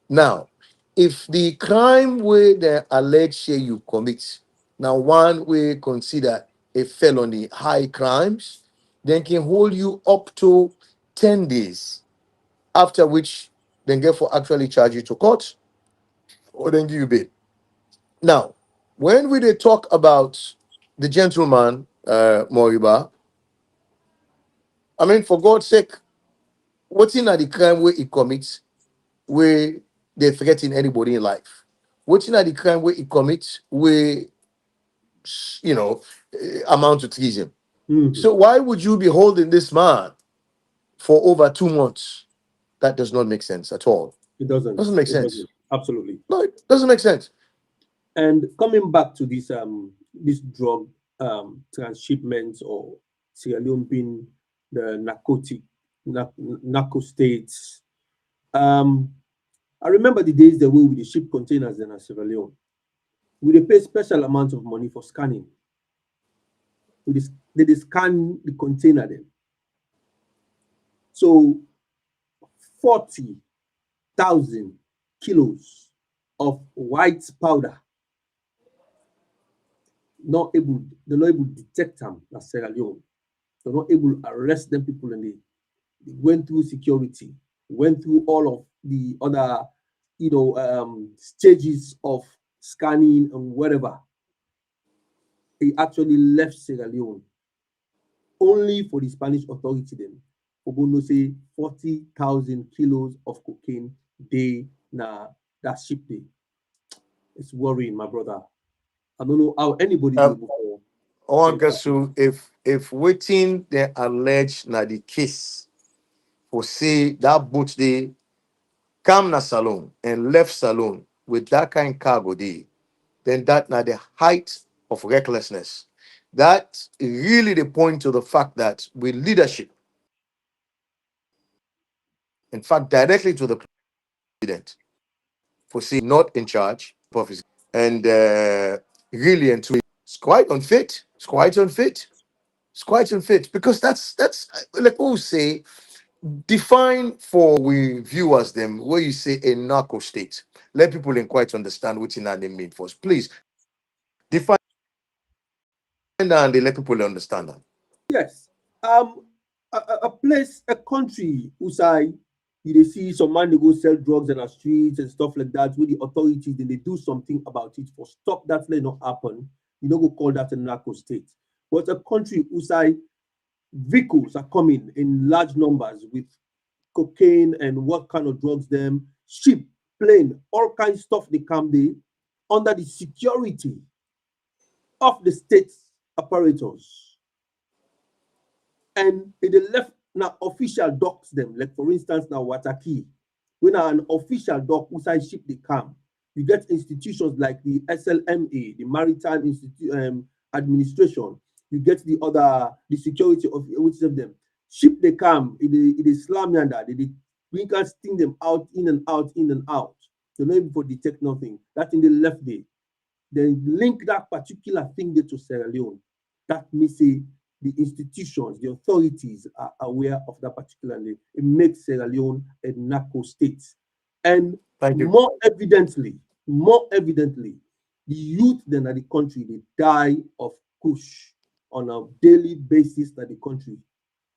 Now, if the crime where they allege say you commit, now one we consider a felony, high crimes, then can hold you up to 10 days, after which then get for actually charge you to court or then give you bail. Now, when we dey talk about the gentleman, Moriba, I mean, for God's sake, what's in the crime where he commits, where they threaten anybody in life? What's in the crime where he commits, where, you know, amount to treason? Mhm. So why would you be holding this man for over 2 months? That does not make sense at all. It doesn't. Doesn't make It sense. doesn't. Absolutely. No, it doesn't make sense. And coming back to this drug transshipment or Sierra Leone being the narco states. I remember the days the way we dey ship containers in Sierra Leone. We dey pay special amount of money for scanning. They dey scan the container then. So 40,000 kilos of white powder they're not able to detect them at Sierra Leone. They're not able to arrest them people and they went through security, went through all of the other stages of scanning and whatever. They actually left Sierra Leone only for the Spanish authority then. Obono say 40,000 kilos of cocaine day na that ship day. It's worrying, my brother. I don't know how anybody do before. OrWanKasu, if waiting the alleged na the case for say that boat they come na salon and left salon with that kind cargo day, then that na the height of recklessness. That really the point to the fact that with leadership, in fact, directly to the president, for say not in charge of his and really and truly, it's quite unfit. It's quite unfit. It's quite unfit because that's like who say define for we viewers them where you say a narco state. Let people in quite understand what in that they mean first. Please define that and they let people understand that. Yes. A place, a country, Usai, you dey see some man they go sell drugs in the streets and stuff like that. With the authorities, then they do something about it for stop that let not happen. You know, go call that a narco state. But a country, Usai, vehicles are coming in large numbers with cocaine and what kind of drugs them, ship, plane, all kinds of stuff they come there under the security of the state apparatus. And they left now official docks them. Like for instance, now Wataki, when an official dock outside ship they come, you get institutions like the SLMA, the Maritime Administration. You get the security of which of them. Ship they come, it is slam yanda. We can sting them out, in and out, in and out. They don't even for detect nothing. That in the left day. Then link that particular thing there to Sierra Leone. That may say the institutions, the authorities are aware of that particularly, it makes Sierra Leone a narco state. And Thank you. more evidently, the youth then at the country, they die of kush on a daily basis at the country.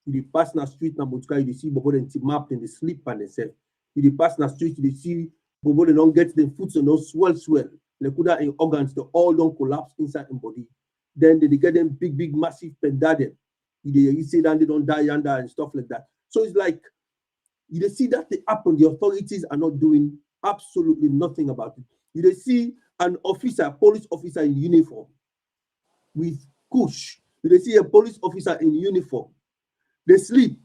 You pass na street na motuka, you see bobo dem map and they sleep and they say. You pass na street, you see bobo they don't get the foot and don't swell. They could have in organs, they all don't collapse inside the body. Then they get them big, massive pendadem. You see that they don't die under and stuff like that. So it's like you see that they happen. The authorities are not doing absolutely nothing about it. You see an officer, police officer in uniform with kush. You see a police officer in uniform. They sleep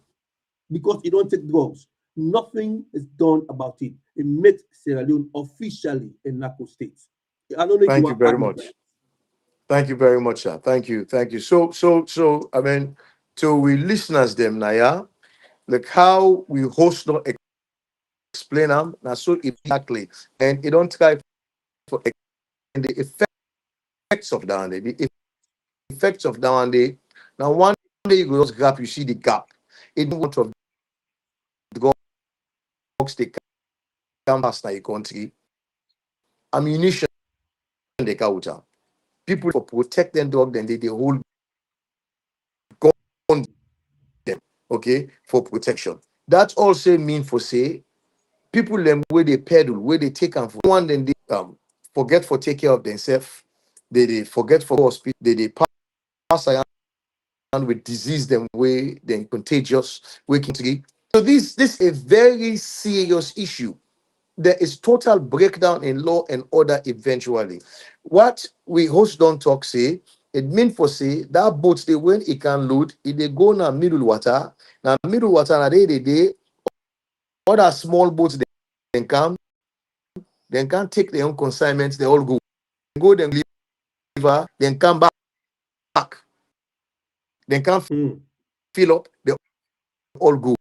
because they don't take drugs. Nothing is done about it. It makes Sierra Leone officially a narco state. I don't know. Thank you very much. Thank you very much, sir. Thank you. So, I mean, to we listeners them now, yeah, like how we host not explain them, now so exactly, and you don't try for the effects of down there, the effects of down there. Now, one day you go just grab, you see the gap. It don't want of drugs they come past now your country, ammunition they count out. People for protect them dog, then they hold gun them, okay, for protection. That also mean for say people them where they pedal, where they take and for one, then they forget for take care of themselves. They forget for hospital. They pass around with disease them way then contagious way country. So this is a very serious issue. There is total breakdown in law and order eventually. What we host don't talk say, it mean for say that boats they when it can load, if they go na middle water, na they other small boats they come, they can take their own consignments, they all go them river, then come back. They can fill up, they all go.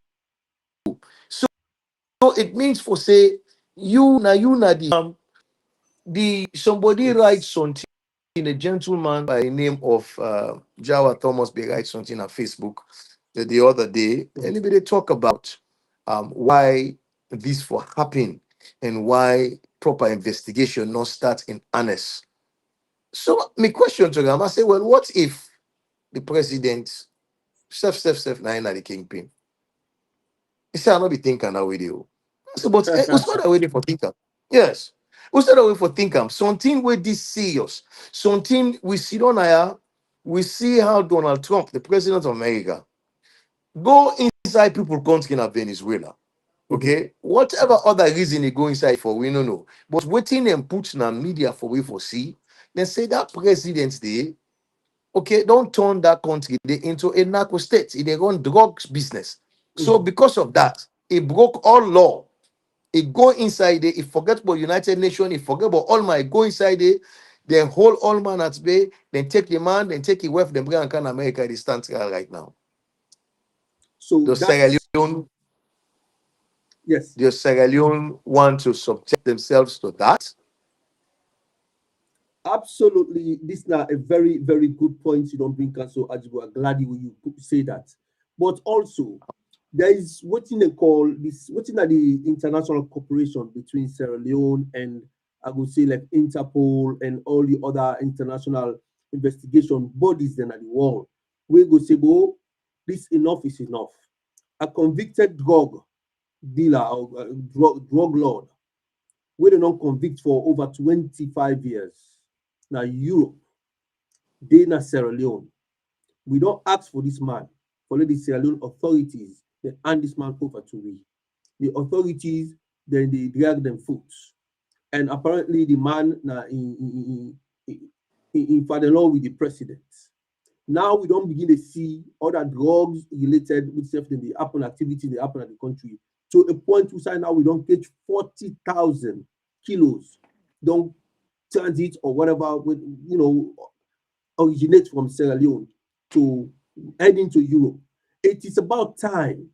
So it means for say you na the somebody writes something, a gentleman by the name of Jawa Thomas be write something on Facebook the other day, and they talk about why this for happen and why proper investigation not start in earnest. So my question to them, I say, well, what if the president self nine the kingpin? He said, I'll not be thinking that way. I said, but who's not waiting for thinker? Yes. Who's not away for thinker? Something with this serious. Something we see on here, we see how Donald Trump, the president of America, go inside people country in Venezuela. Okay, whatever other reason he go inside for, we don't know. But waiting and put in media for we for see, then say that president they okay, don't turn that country they into a narco state. They run drugs business. So because of that, he broke all law. He go inside there, he forget about United Nations, he forget about all my go inside there, then hold all man at bay, then take the man, then take the wife, then bring and can America they stand right now. So the Sierra Leone, yes, the Sierra Leone want to subject themselves to that. absolutely. This is a very, very good point you don't bring, Council Ajibu. I'm glad you say that. But also, there is what they call this, what are the international cooperation between Sierra Leone and I would say like Interpol and all the other international investigation bodies then at the world. We go say, oh, this enough is enough. A convicted drug dealer or drug lord, we do not convict for over 25 years. Now Europe, they na Sierra Leone. We don't ask for this man. For the Sierra Leone authorities, they hand this man over to we. The authorities, then they drag them foot. And apparently the man in father-in-law with the president. Now we don't begin to see other drugs related with self the happen activities they happen at the country. To a point to say now we don't catch 40,000 kilos, don't transit or whatever, originate from Sierra Leone to head into Europe. It is about time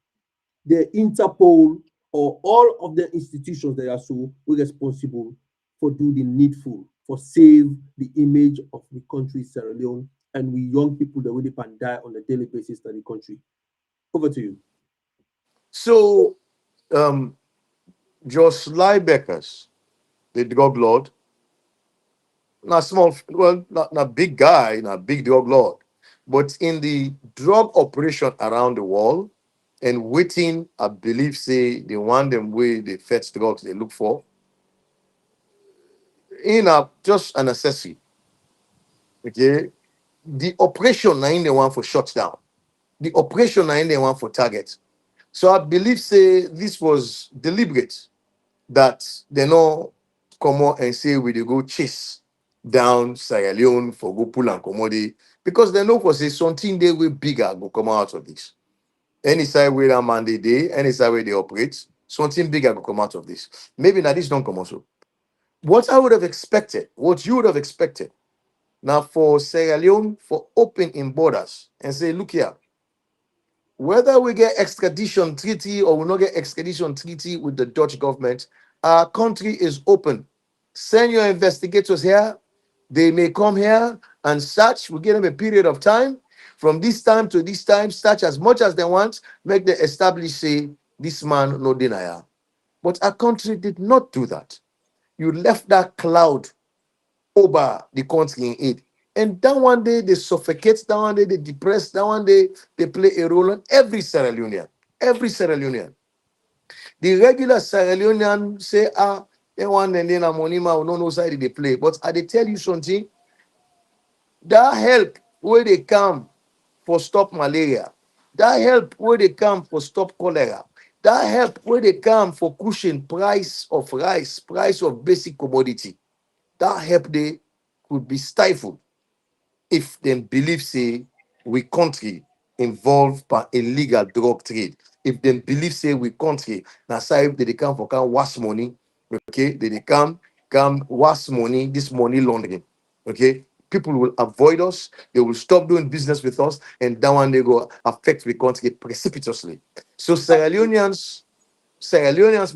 the Interpol or all of the institutions that are so responsible for doing the needful, for save the image of the country Sierra Leone and we young people that really can die on a daily basis in the country. Over to you. So, Josh Liebeckers, the drug lord, not small, well, not big guy, not big drug lord, but in the drug operation around the world, and waiting, I believe, say they want them where the fetch drugs they look for, in a just an accessory. Okay, the operation na in the one for shutdown, the operation na in the one for target. So I believe, say this was deliberate that they no come out and say we dey go chase down Sierra Leone for go pull and commodity because they know for say something they will bigger go come out of this. Any side where that man they dey, any side where they operate, something bigger go come out of this. Maybe now this don't come also. What I would have expected, what you would have expected, now for Sierra Leone for open in borders and say, look here, whether we get extradition treaty or we not get extradition treaty with the Dutch government, our country is open. Send your investigators here. They may come here and search. We give them a period of time. From this time to this time, search as much as they want. Make them establish, say, this man no denier. But our country did not do that. You left that cloud over the country in it. And that one day they suffocate, that one day they depress, that one day they play a role in every Sierra Leonean. Every Sierra Leonean. The regular Sierra Leonean say, they want and then money man will not know side they play. But I they tell you something, that help where they come for stop malaria, that help where they come for stop cholera, that help where they come for cushion price of rice, price of basic commodity, that help they could be stifled if them believe say we country involved by illegal drug trade. If them believe say we country now say they come for can wash money, okay, they come wash money, this money laundering, okay. People will avoid us, they will stop doing business with us, and that one they go affect the country precipitously. So Sierra Leoneans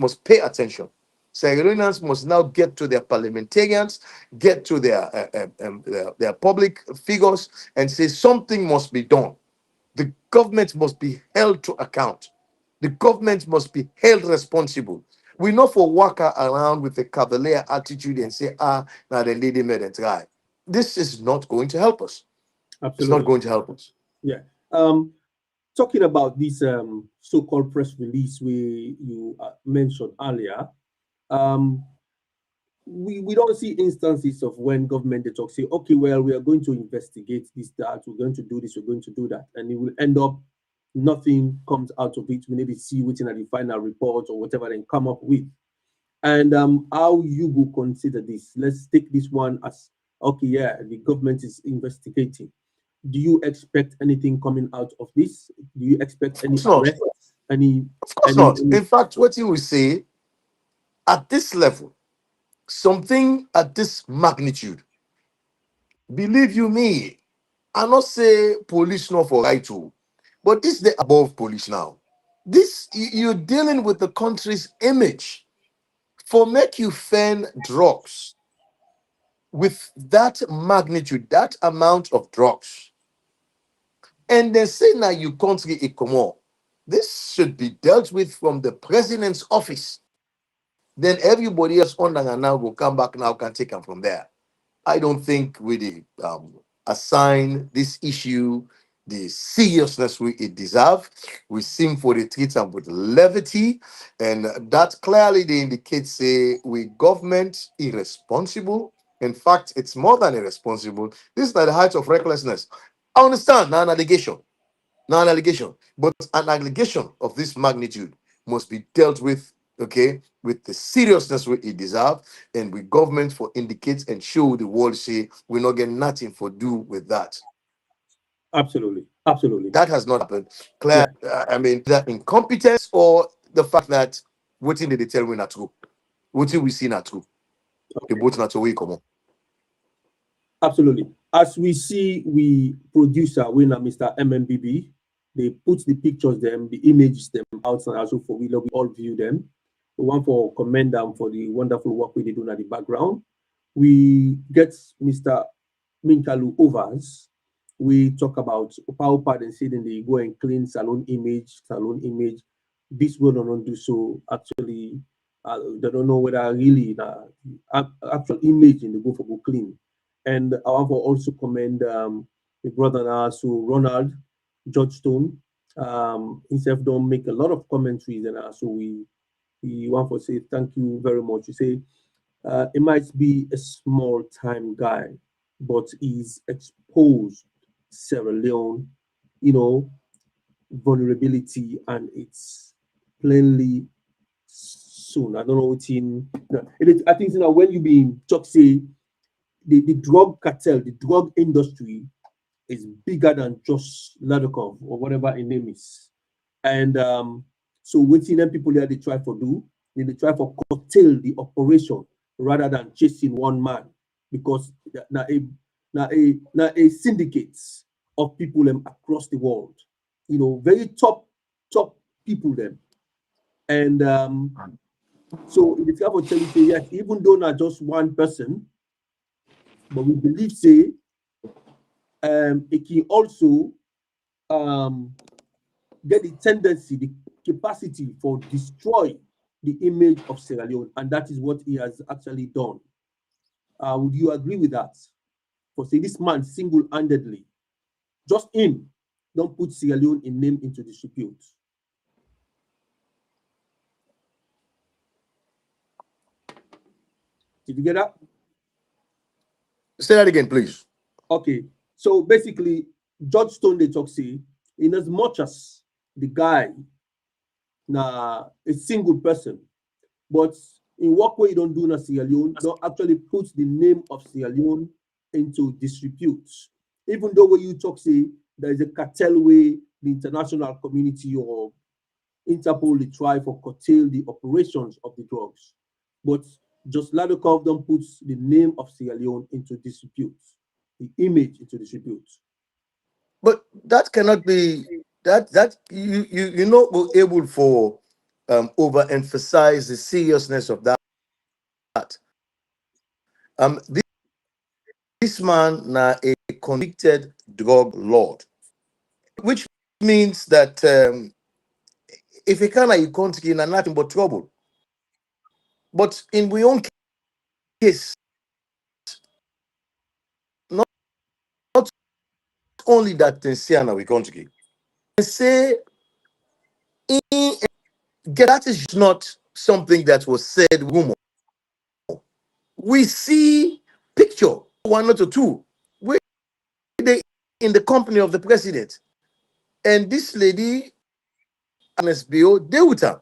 must pay attention. Sierra Leoneans must now get to their parliamentarians, get to their public figures, and say something must be done. The government must be held to account. The government must be held responsible. We not for walk around with a cavalier attitude and say, now the lady made it try. This is not going to help us. It's not Absolutely. going to help us. Yeah. Talking about this so-called press release you mentioned earlier, we don't see instances of when government they talk say, okay, well, we are going to investigate this, that, we're going to do this, we're going to do that, and it will end up nothing comes out of it. We maybe see waiting at the final report or whatever they come up with. And how you will consider this? Let's take this one as okay, yeah, the government is investigating. Do you expect anything coming out of this? Do you expect any It's not. arrests? Any? Of course not. In fact, what you will say at this level, something at this magnitude, believe you me, I not say police not for right to, but this the above police now. This you're dealing with the country's image for make you fan drugs with that magnitude, that amount of drugs, and they say now you country it come on. This should be dealt with from the president's office. Then everybody else on and now will come back now can take them from there. I don't think we assign this issue the seriousness it deserves. We seem for the treat them with levity, and that clearly they indicate say we government irresponsible. In fact, it's more than irresponsible. This is at the height of recklessness. I understand now an allegation, but an allegation of this magnitude must be dealt with, okay, with the seriousness it deserves, and with government for indicates and show the world say we're not getting nothing for do with that. Absolutely, absolutely. That has not happened. Yeah, Clear, I mean, that incompetence or the fact that what did they tell we not true? What did we see not true? The both not away come on. absolutely. As we see, we producer winner Mr. MMBB, they put the pictures them, the images them outside also for we all view them. We want for commend them for the wonderful work we did do in the background. We get Mr. Minkalu Overs we talk about power pad and say then they go and clean salon image, this will not do so. Actually, they don't know whether really the actual image in the go for go clean. And I want to also commend the brother now, so Ronald Georgestone. Himself don't make a lot of commentaries, and so we want to say thank you very much. You say it might be a small time guy, but he's exposed Sierra Leone, you know, vulnerability, and it's plainly soon. I don't know what in. I think when you be talk say the drug cartel, the drug industry is bigger than just Ladokov or whatever his name is. And so waiting them people there they try for do, they try for curtail the operation rather than chasing one man because now a syndicates of people across the world, very top people them. And so in the type of tell you say yes, even though not just one person, but we believe say it can also get the tendency, the capacity for destroy the image of Sierra Leone, and that is what he has actually done. Would you agree with that? For say this man single-handedly, just him, don't put Sierra Leone in name into disrepute. Did you get that? Say that again, please. Okay, so basically, George Stone they talk say, in as much as the guy na a single person, but in what way you don't do na Sierra Leone, don't actually put the name of Sierra Leone into disrepute. Even though when you talk say there is a cartel way the international community or Interpol they try for curtail the operations of the drugs, but just Ladokov don't put the name of Sierra Leone into disrepute, the image into disrepute. But that cannot be that you're not able for overemphasize the seriousness of that. This man now a convicted drug lord, which means that if he can, you can't get nothing but trouble. But in my own case, not only that in Siena we can't get. Say that is not something that was said rumor. We see picture one or two where they in the company of the president, and this lady, NSBO, they with her.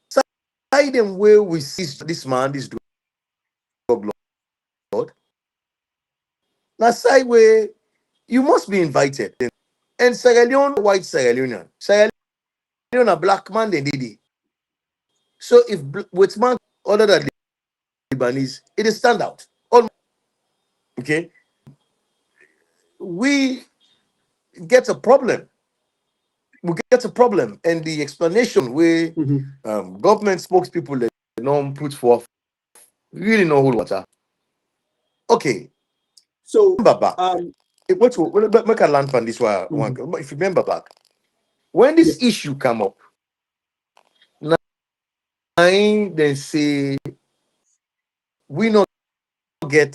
Side them where we see this man, this drug lord. Now side where you must be invited. And Sierra Leone, white Sierra Leonean. Sierra Leone, a black man, they did it. So if with man other than Lebanese, it is stand out. Okay. We get a problem. We get a problem. And the explanation where government spokespeople they don't put forth really know who water. Okay. So Remember back. Make a land from this one. If you remember back, when this issue come up, they say we not get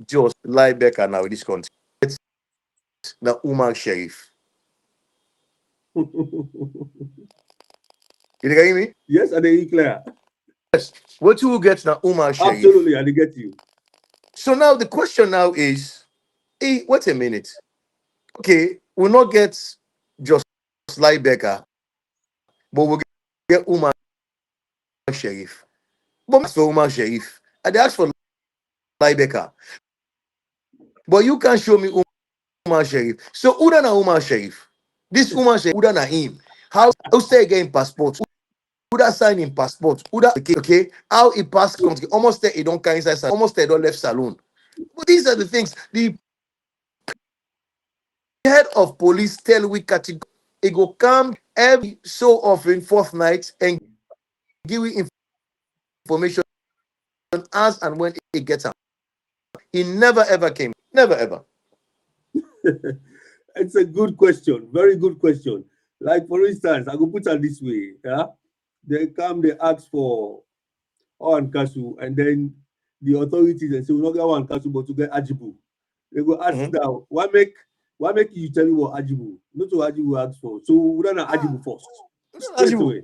just Liebecker now in this country. It's the Umar Sheriff. You get me? Yes, I did clear. Yes. What you will get now, Umar Sheriff? Absolutely, I did get you. So now the question now is, hey, wait a minute. Okay, we'll not get just Liebecker, but we'll get Umar Sheriff. But ask for Umar Sheriff. I they ask for Liebecker. But you can't show me Umar Sheriff. So Uda na Umar Sheriff. This Umar Sheriff, Uda na him. How stay again passport? Uda sign in passport. Uda okay. How he pass country? Almost there he don't carry inside. Almost there he don't left saloon. But these are the things. The head of police tell we category. He go come every so often fortnight and give you information as and when he gets out. He never ever came. Never ever. It's a good question, very good question. Like for instance, I go put it this way, yeah. They come, they ask for OrWanKasu, and then the authorities and say we not get OrWanKasu, but to get Ajibu. They go ask Mhm. now, why make you tell me what Ajibu? Not what Ajibu ask for. So we don't have Ajibu first. Straight Ajibu. away.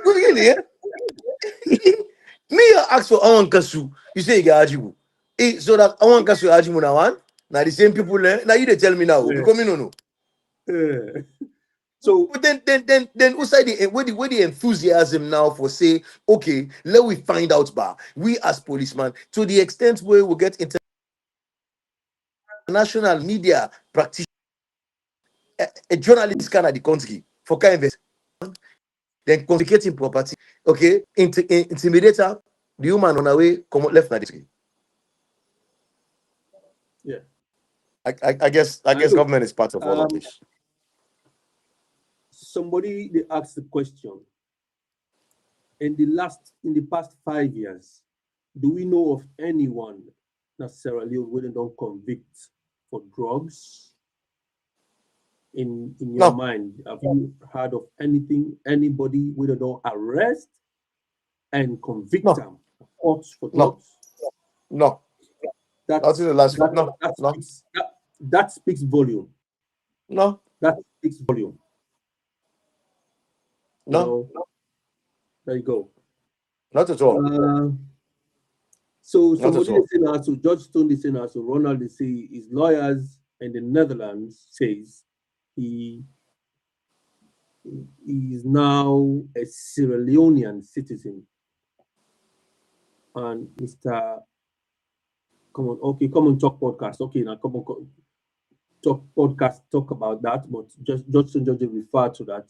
Really, eh? Me ask for OrWanKasu. You say you get Ajibu. So that OrWanKasu Ajibu now one. Now the same people now you they tell me now Yeah. because me no know. Yeah. So But then outside where the enthusiasm now for say, okay, let we find out bar. We as policemen, to the extent where we get international media practitioners, a journalist can at the country for kind of then confiscating property. Okay, intimidator, the human on our way, come out left na the country. yeah. I guess Look, government is part of all of um, this. somebody they asked the question in the past 5 years, do we know of anyone that Sierra Leone where they don't convict for drugs? In your No, mind, have you heard of anybody where they don't arrest and convict no, them courts for no, drugs? no. Not in That's the last that no, that no, speaks that speaks volume. no, That speaks volume. You no, know, there you go. not at all. Uh, so Not at somebody is all. saying also, George Stone is saying also, Ronald is saying his lawyers in the Netherlands says he he is now a Sierra Leonean citizen. And Mr. Come on, okay, come on, talk podcast. Okay, now come on, talk podcast, talk about that, but just Judson Judge refer to that.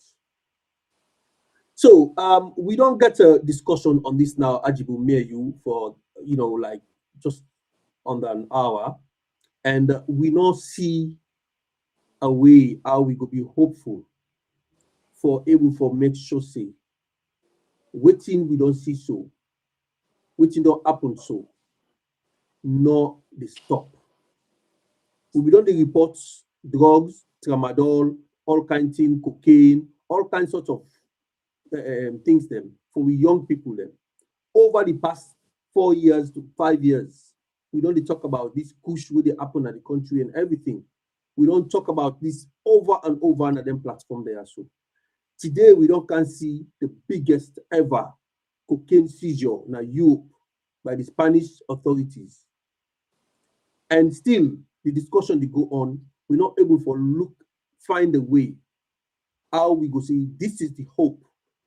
So we don't get a discussion on this now, Ajibu you for like just under an hour, and we not see a way how we could be hopeful for able for make sure say waiting we don't see so, waiting don't happen so, nor the stop. We don't report drugs, tramadol, all kinds of things, cocaine, all kinds sort of things them for we young people them. Over the past 4 years to 5 years, we don't talk about this push where they happen at the country and everything. We don't talk about this over and over on them platform there. So today we don't can see the biggest ever cocaine seizure in Europe by the Spanish authorities. And still the discussion they go on, we're not able for find a way how we go say this is the hope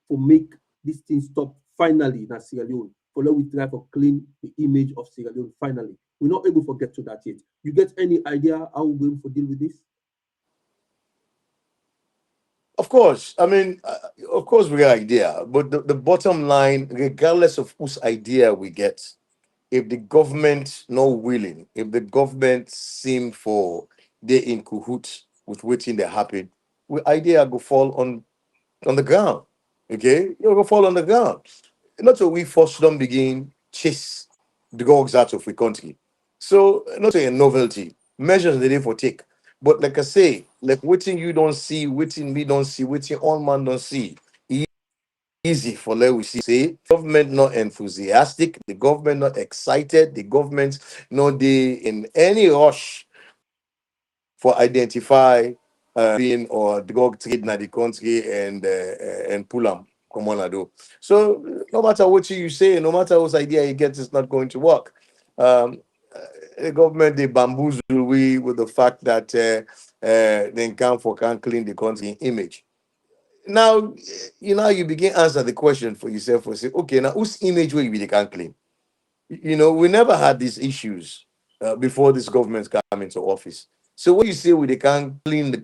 for make this thing stop finally in Sierra Leone. For let we try to clean the image of Sierra Leone finally. We're not able to get to that yet. You get any idea how we're going to deal with this? Of course, I mean, of course, we got idea, but the bottom line, regardless of whose idea we get, if the government not willing, if the government seem for they in cahoots with waiting they happen, we idea go fall on the ground. Okay, you go fall on the ground. Not so we force them begin chase the dogs out of the country. So not a novelty measures they need for take. But like I say, like waiting you don't see, waiting me don't see, waiting all man don't see. Easy for let we see say government not enthusiastic, the government not excited, the government not they in any rush for identify being or drug trade na the country and pull them come on do. So no matter what you say, no matter what idea you get, it's not going to work. Um, the government they bamboozle we with the fact that they can't clean the country image. Now you begin answer the question for yourself for say okay now whose image will you be they can clean? We never had these issues before this government came into office. So when you say we they can clean the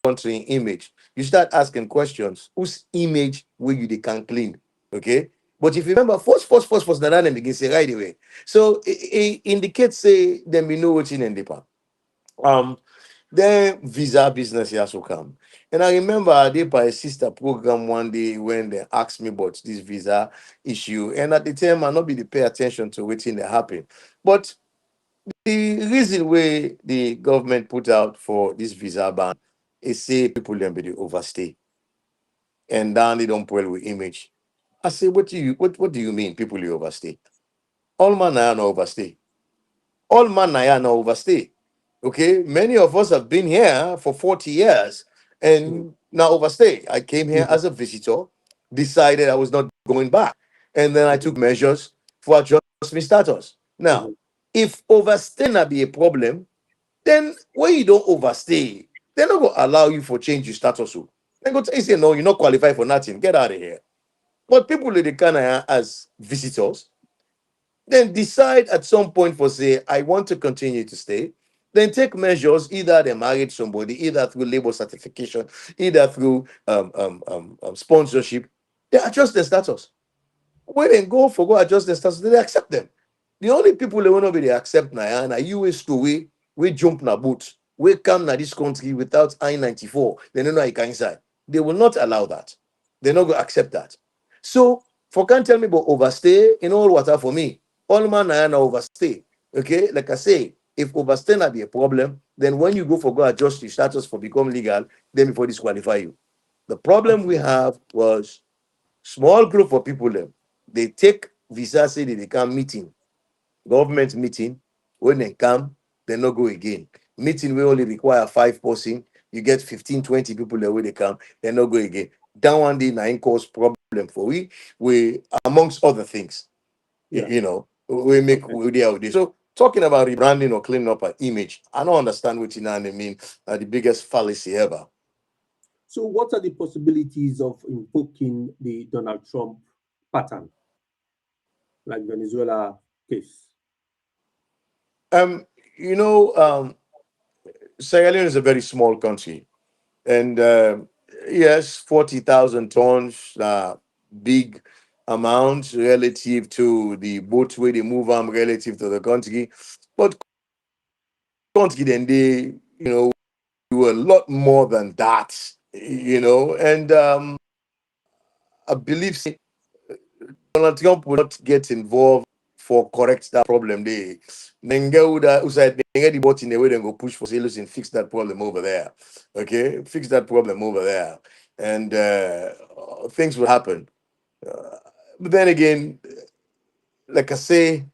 country image, you start asking questions. Whose image will you they can clean? Okay. But if you remember, first, that them begin say right away. So it indicates say then we know what's in the um then visa business has to come. And I remember I did by a sister program one day when they asked me about this visa issue. And at the time I not be to pay attention to what's in the happen. But the reason why the government put out for this visa ban is say people them be overstay and then they don't well with image. I say, what do you mean people will overstay? All man are no overstay. All man are no overstay. Okay, many of us have been here for 40 years and now overstay. I came here Mhm. as a visitor, decided I was not going back, and then I Mhm. took measures for adjust my status. Now, Mhm. if overstay not be a problem, then when you don't overstay, they're not gonna allow you for change your status. Oh. They go tell you say no, you're not qualified for nothing. Get out of here. But people in the Canada as visitors, then decide at some point for say, I want to continue to stay. Then take measures, either they married somebody, either through labor certification, either through sponsorship. They adjust their status. When they go adjust their status, they accept them. The only people they want to be they accept na you is to we jump na boat, we come na this country without I-94. They don't know how you can inside. They will not allow that. They're not going to accept that. So for can't tell me about overstay in all water for me. All man na overstay. Okay, like I say, if overstay not be a problem, then when you go adjust your status for become legal, then before disqualify you. The problem we Absolutely. have was small group of people them. They take visa say they come meeting, government meeting. When they come, they not go again. Meeting we only require 5 person. You get 15, 20 people the way they come, they not go again. That one day nine cause problem for we amongst other things. Yeah. We make Okay. we there with this. So talking about rebranding or cleaning up an image, I don't understand what you know what I mean. The biggest fallacy ever. So, what are the possibilities of invoking the Donald Trump pattern, like Venezuela case? Um, you know, Sierra Leone is a very small country. And yes, 40,000 tons, big amount relative to the boat where they move them relative to the country. But country then they, do a lot more than that, And I believe Donald Trump will not get involved for correct that problem. They Nenga who said the bot in the way they go push for say, listen, fix that problem over there. Okay, fix that problem over there. And things will happen. Uh, but then again, like I say,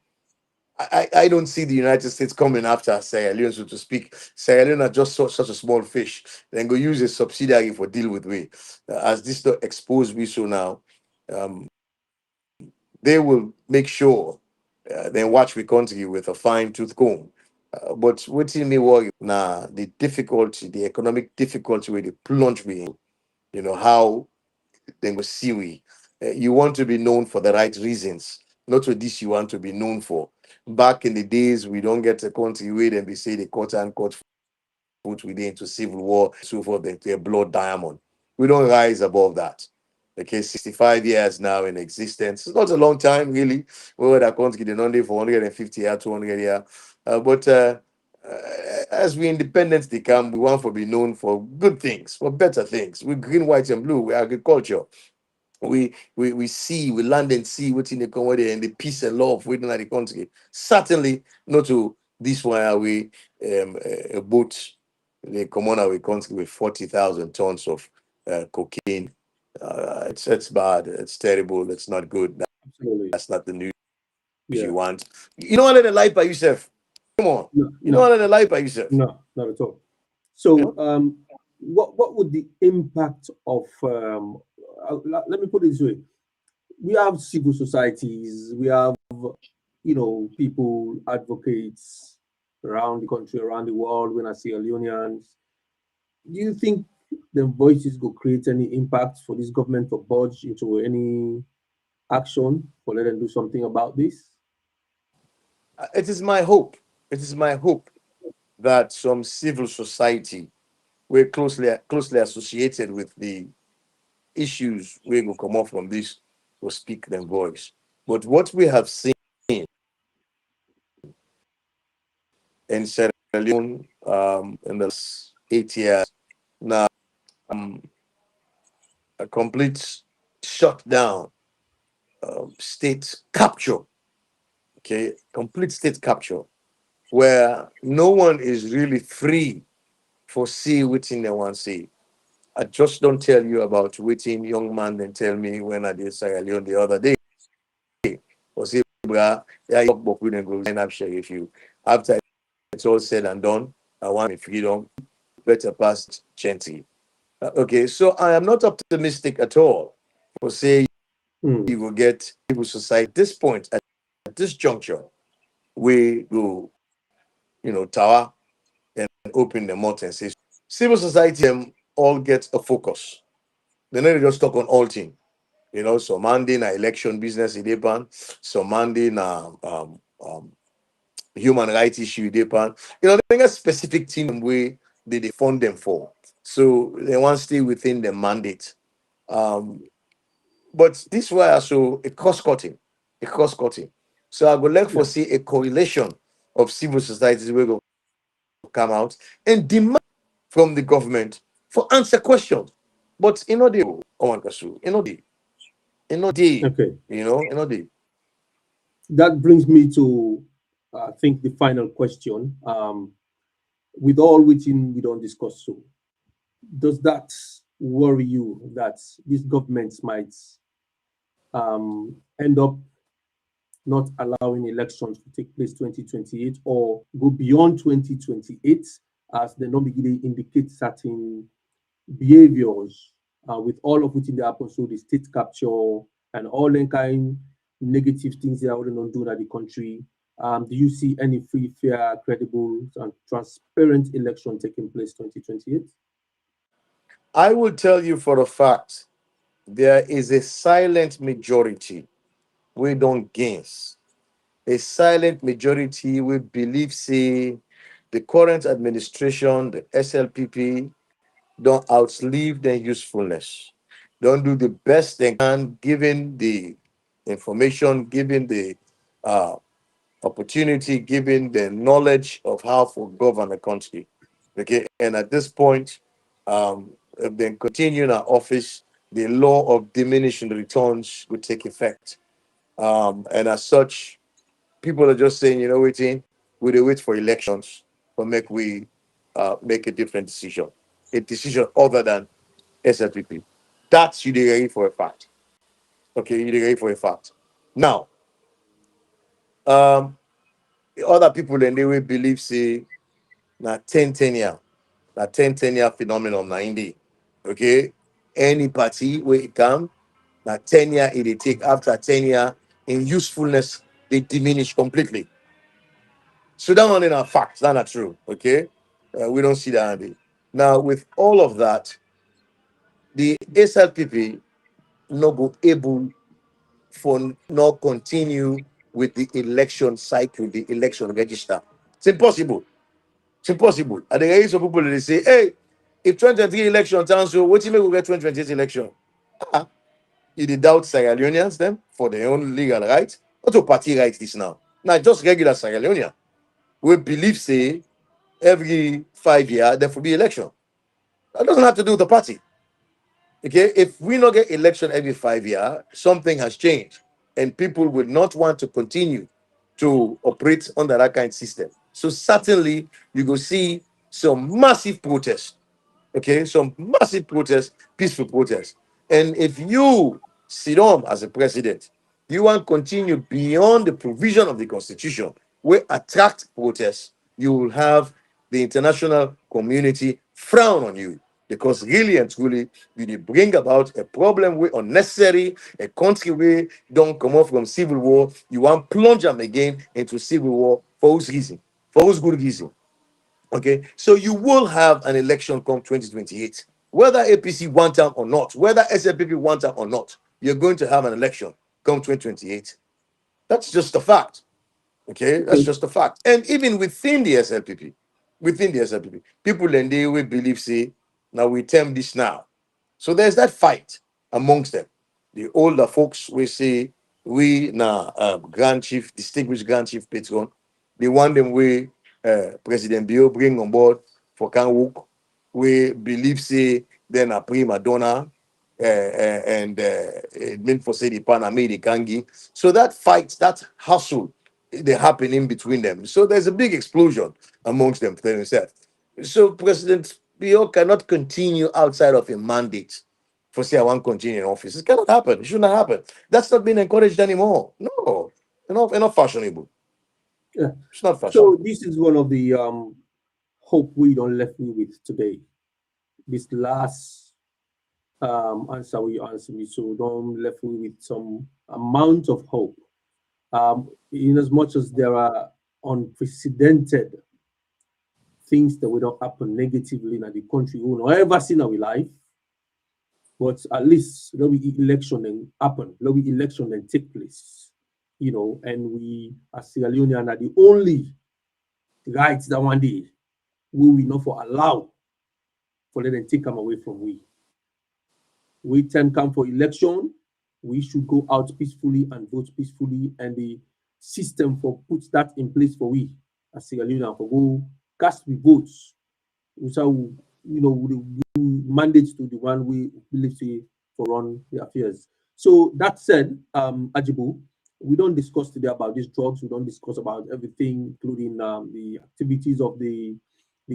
I don't see the United States coming after Sierra Leone, so to speak. Sierra Leone are just such a small fish. Then go use a subsidiary for deal with we. As this not expose we so now. Um, they will make sure then watch we country with a fine tooth comb. But what me worry now the difficulty, the economic difficulty where they plunge me in, how they will see we. You want to be known for the right reasons, not for this you want to be known for. Back in the days, we don't get a country where then we say the quote unquote put within into civil war, so forth, a blood diamond. We don't rise above that. Okay, 65 years now in existence. It's not a long time, really. We that country did only for 150 years, 200 years. But as we independence they come, we want to be known for good things, for better things. We green, white, and blue. We agriculture. We see, we land and see what's in the country and the peace and love within the country. Certainly not to this one we a boat they come on our country with 40,000 tons of cocaine. It's bad, it's terrible, it's not good. Absolutely. That's not the news you Yeah. want. You don't want to let a life by yourself. Come on. No, You don't no, want to let a life by yourself. no, not at all. You So, know? what would the impact of let me put it this way: we have civil societies, we have people, advocates around the country, around the world. When I see Leonians, do you think the voices will create any impact for this government to budge into any action for let them do something about this? It is my hope. It is my hope that some civil society we're closely associated with the issues we will come up from this will speak their voice. But what we have seen in Sierra Leone in the last 8 years now, um, a complete shutdown, state capture. Okay, complete state capture. where no one is really free for see within the one say. I just don't tell you about waiting young man then tell me when I did Sierra Leone the other day. Or say, bruh, yeah, you talk with and go sign up sheriff you. After it's all said and done, I want my freedom, better past Chanty. Okay, so I am not optimistic at all for say Mm. you will get civil society at this point, at this juncture, we go, tower and open the mouth and say civil society all get a focus. They never just talk on all things. So Monday na election business in Japan, so Monday na human rights issue in Japan. They got specific team where they fund them for. So they want to stay within the mandate. Um, but this way also a cost cutting, a cost cutting. So I would like Yeah. for see a correlation of civil societies will go come out and demand from the government for answer questions. But they OrWanKasu, they, Okay. they. That brings me to, I think, the final question. With all which we don't discuss, so does that worry you that these governments might end up not allowing elections to take place 2028 or go beyond 2028 as they normally indicate certain behaviors with all of which in the happen, so the state capture and all the kind negative things they are already not doing at the country. Do you see any free, fair, credible, and transparent election taking place 2028? I will tell you for a fact there is a silent majority we don't gains. A silent majority we believe say the current administration, the SLPP, don't outlive their usefulness. Don't do the best they can given the information, given the uh, opportunity, given the knowledge of how to govern a country. Okay, and at this point, if they continue in our office, the law of diminishing returns will take effect. And as such, people are just saying, waiting, we dey wait for elections for we make a different decision, a decision other than SLPP. That's you dey ready for a fact. Okay, you dey ready for a fact. Now, um, other people then they will believe say na 10 year, na 10 year phenomenon na in. Okay, any party where it come, na 10 year it dey take. After 10 year, in usefulness they diminish completely. So that one in our facts, that's not true. Okay, we don't see that. Now with all of that, the SLPP not go able for not continue with the election cycle, the election register. It's impossible. It's impossible. And there is some people they say, hey, if 2023 election turns so, what you make we get 2028 election? Ah, you dey doubt Sierra Leoneans them for their own legal right? What a party right this now? Now just regular Sierra Leonean. We believe say every 5 years there will be election. That doesn't have to do with the party. Okay, if we not get election every 5 years, something has changed, and people would not want to continue to operate under that kind of system. So certainly you go see some massive protests. Okay, some massive protests, peaceful protests. And if you sit on as a president, you want to continue beyond the provision of the constitution, where attract protests, you will have the international community frown on you. Because really and truly, you dey bring about a problem where unnecessary, a country where don't come out from civil war, you want plunge them again into civil war for whose reason? For whose good reason? Okay, so you will have an election come 2028, whether APC want them or not, whether SLPP want them or not. You're going to have an election come 2028. That's just a fact. Okay, that's Okay. just a fact. And even within the SLPP, people and they will believe say, now we term this now. So there's that fight amongst them. The older folks will say, we now Grand Chief, distinguished Grand Chief Patron, they want them we President Bio bring on board for can work. We believe say then a prima donna and it meant for say the Panama the Kangi. So that fight, that hustle they happen in between them. So there's a big explosion amongst themselves. So President Bio cannot continue outside of a mandate for say I want to continue in office. It cannot happen. It should not happen. That's not being encouraged anymore. No, enough fashionable. Yeah. It's not So fashionable. this is one of the hope we don't left me with today. This last answer we answer me, so don't left me with some amount of hope. In as much as there are unprecedented things that will not happen negatively in the country, we will ever seen in our life, but at least there'll be election and happen, there'll be election and take place, and we as Sierra Leonean are the only rights that one day we will not for allow for them take them away from we. We can come for election, we should go out peacefully and vote peacefully, and the system for put that in place for we as Sierra Leone for go cast the votes, which are mandate to the one we believe say for run the affairs. So that said, Ajibu, we don't discuss today about these drugs. We don't discuss about everything, including the activities of the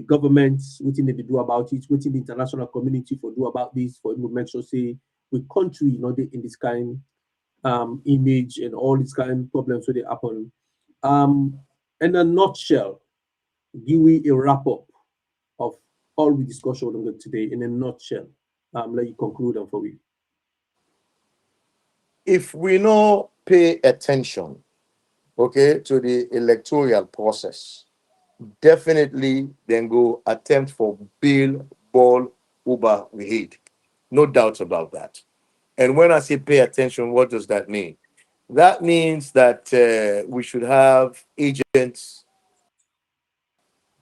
governments, what they do about it, what the international community for do about this, for make sure say we country not in this kind image and all these kind of problems so they happen. Um, in a nutshell, give we a wrap up of all we discussed on today in a nutshell. Let you conclude and for we. If we not pay attention, okay, to the electoral process, definitely then go attempt for bill, ball, Uber, we hate. No doubts about that. And when I say pay attention, what does that mean? That means that we should have agents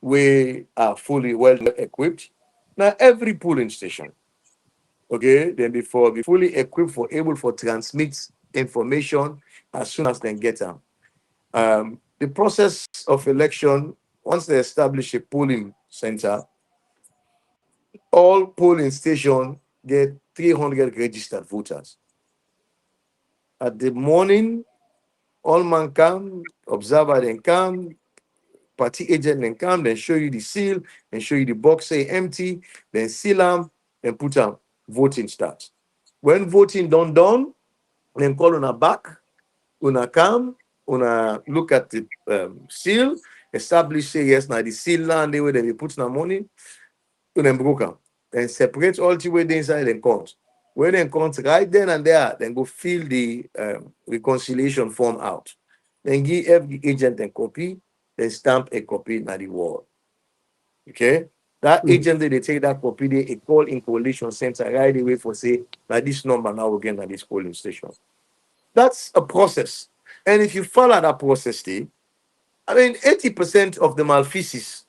we are fully well equipped. Now, every polling station, okay, then before be fully equipped for able for transmit information as soon as they get them. The process of election, once they establish a polling center, all polling stations get 300 registered voters. At the morning, all man come, observer then come, party agent then come, then show you the seal, and show you the box say empty, then seal them, and put them, voting start. When voting done, then call on a back, una come, una look at the seal, establish say yes, now the seal land where they put na money, una broke am, then separate all the way inside and count. When they count right then and there, then go fill the reconciliation form out. Then give every agent a copy, then stamp a copy na the wall. Okay? That agent they take that copy, they call in coalition center right away for say that this number now again at this polling station. That's a process. And if you follow that process, 80% of the malfeasance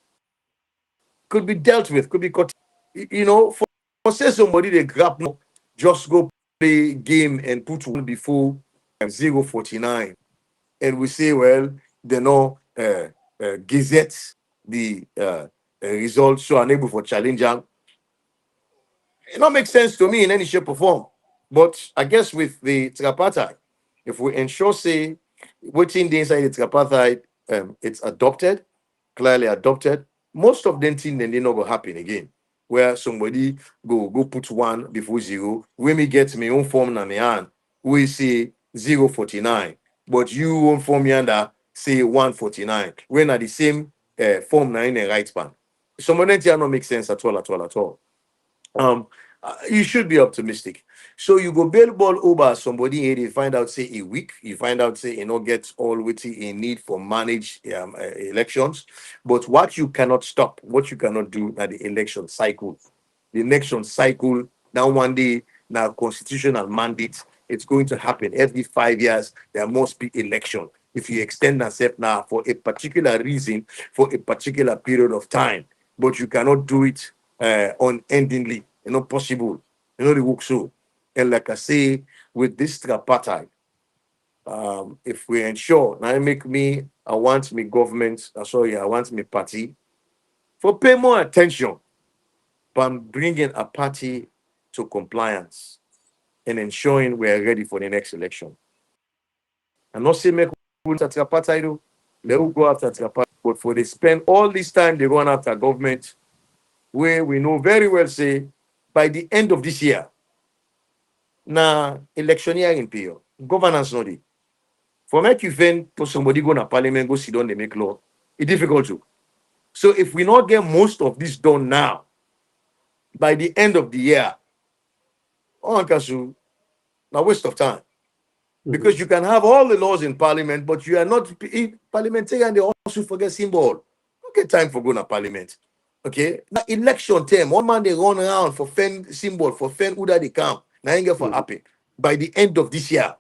could be dealt with, could be cut. For say somebody they grab no, just go play game and put one before 049. And we say, well, they know gazette the results so unable for challenge them. It not make sense to me in any shape or form. But I guess with the tripartite, if we ensure say waiting the inside the tripartite, it's adopted, clearly adopted, most of them things then they not gonna happen again. Where somebody go put one before zero, when me get my own form na me hand, we say 049, but you won't form yanda say 149. When are the same form na in the right span. Some of them things not make sense at all, at all, at all. You should be optimistic. So you go bail ball over somebody here, they find out say a week, you find out say you know get all what you need for manage elections. But what you cannot stop, what you cannot do at the election cycle. The election cycle, now one day, now constitutional mandate, it's going to happen every 5 years. There must be election. If you extend yourself now for a particular reason, for a particular period of time, but you cannot do it unendingly. It's not possible. The work so. And like I say, with this tripartite, if we ensure, now I want me government, I want me party, for pay more attention, but I'm bringing a party to compliance and ensuring we're ready for the next election. And not say make tripartite, They will go after Trapapa, but for they spend all this time they run after government, where we know very well say by the end of this year, na electioneering period, governance not it. For make you then for somebody go na parliament, go sit down, they make law. It's difficult to. So if we not get most of this done now, by the end of the year, OrWanKasu, now waste of time. Because you can have all the laws in parliament, but you are not parliamentarian, they also forget symbol. Okay, time for going to parliament. Okay, now election term, one man they run around for fen symbol, for fen who that they come. Now ain't get for happen by the end of this year.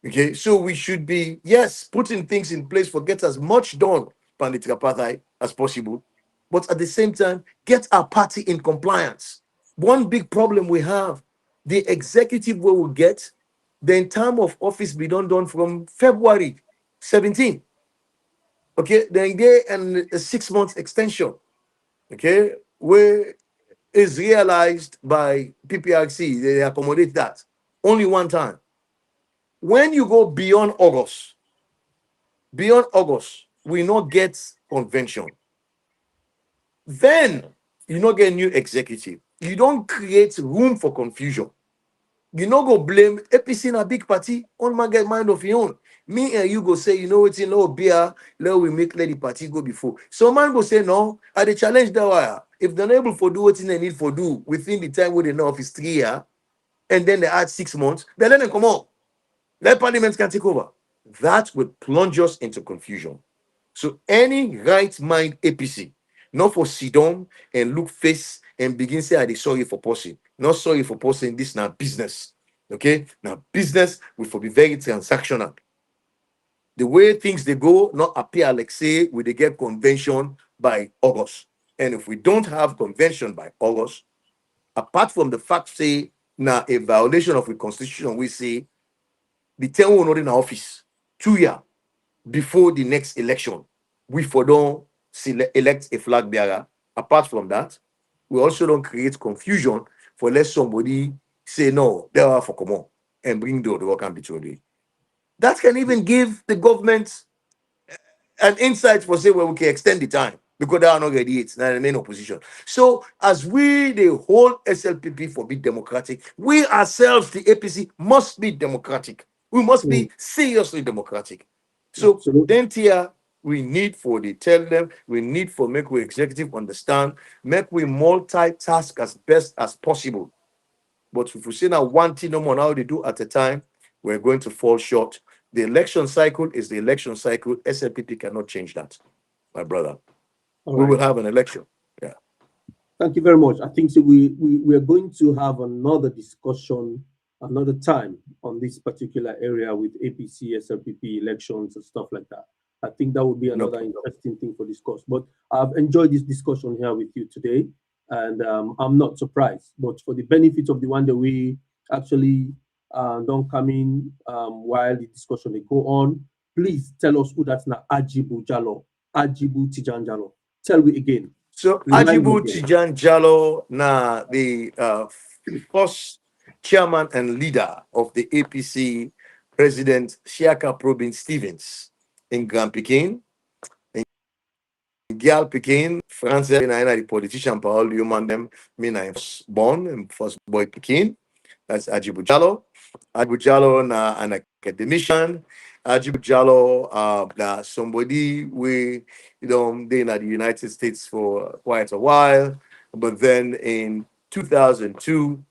Okay, so we should be, yes, putting things in place for get as much done by the tripartite as possible, but at the same time, get our party in compliance. One big problem we have, the executive we will get, the term of office be done from February 17. Okay, then they and a 6 month extension. Okay, where is realized by PPRC, they accommodate that only one time. When you go beyond August, we not get convention. Then you not get new executive. You don't create room for confusion. You not go blame APC in a big party, on man get mind of your own. Me and you go say, you know what, you know, beer, let the party go before. So man go say, no, I dey challenge that wire. If they're not able to do what they need for do within the time where they know of is 3 years, and then they add 6 months, then let them come on. Let parliament can take over. That would plunge us into confusion. So any right mind APC, not for sit down and look face and begin say, I dey sorry for person. Not sorry for person, this now business. Okay? Now business will for be very transactional. The way things they go, not appear like say we they get convention by August. And if we don't have convention by August, apart from the fact say now a violation of the constitution, we say the 10 will not in office 2 years before the next election. We for don't elect a flag bearer. Apart from that, we also don't create confusion for let somebody say no, they are for come on and bring the work and between. That can even give the government an insight for say well we can extend the time because they are not ready yet. Now the main opposition. So as we the whole SLPP for be democratic, we ourselves the APC must be democratic. We must be seriously democratic. So then here we need for the tell them, we need for make we executive understand, make we multitask as best as possible. But if we say now one thing no more how they do at a time, we're going to fall short. The election cycle is the election cycle. SLPP cannot change that, my brother. We will have an election. Yeah. Thank you very much. I think so we are going to have another discussion another time on this particular area with APC, SLPP elections and stuff like that. I think that would be another interesting thing for discuss. But I've enjoyed this discussion here with you today, and I'm not surprised. But for the benefit of the one that we actually don't come in while the discussion they go on, please tell us who that's na Ajibu Jalo, Ajibu Tijan Jalo. Tell me again. So Ajibu Tijan Jalo na the first chairman and leader of the APC, President Shiaka Probin Stevens in Grand Pekin. In Gyal Pekin, France, the politician, Paul Human, them, me, I was born and first boy Pekin. That's Ajibu Jalo. Ajibu Jalo na an academician. Ajibu Jalo na somebody we they in the United States for quite a while. But then in 2002,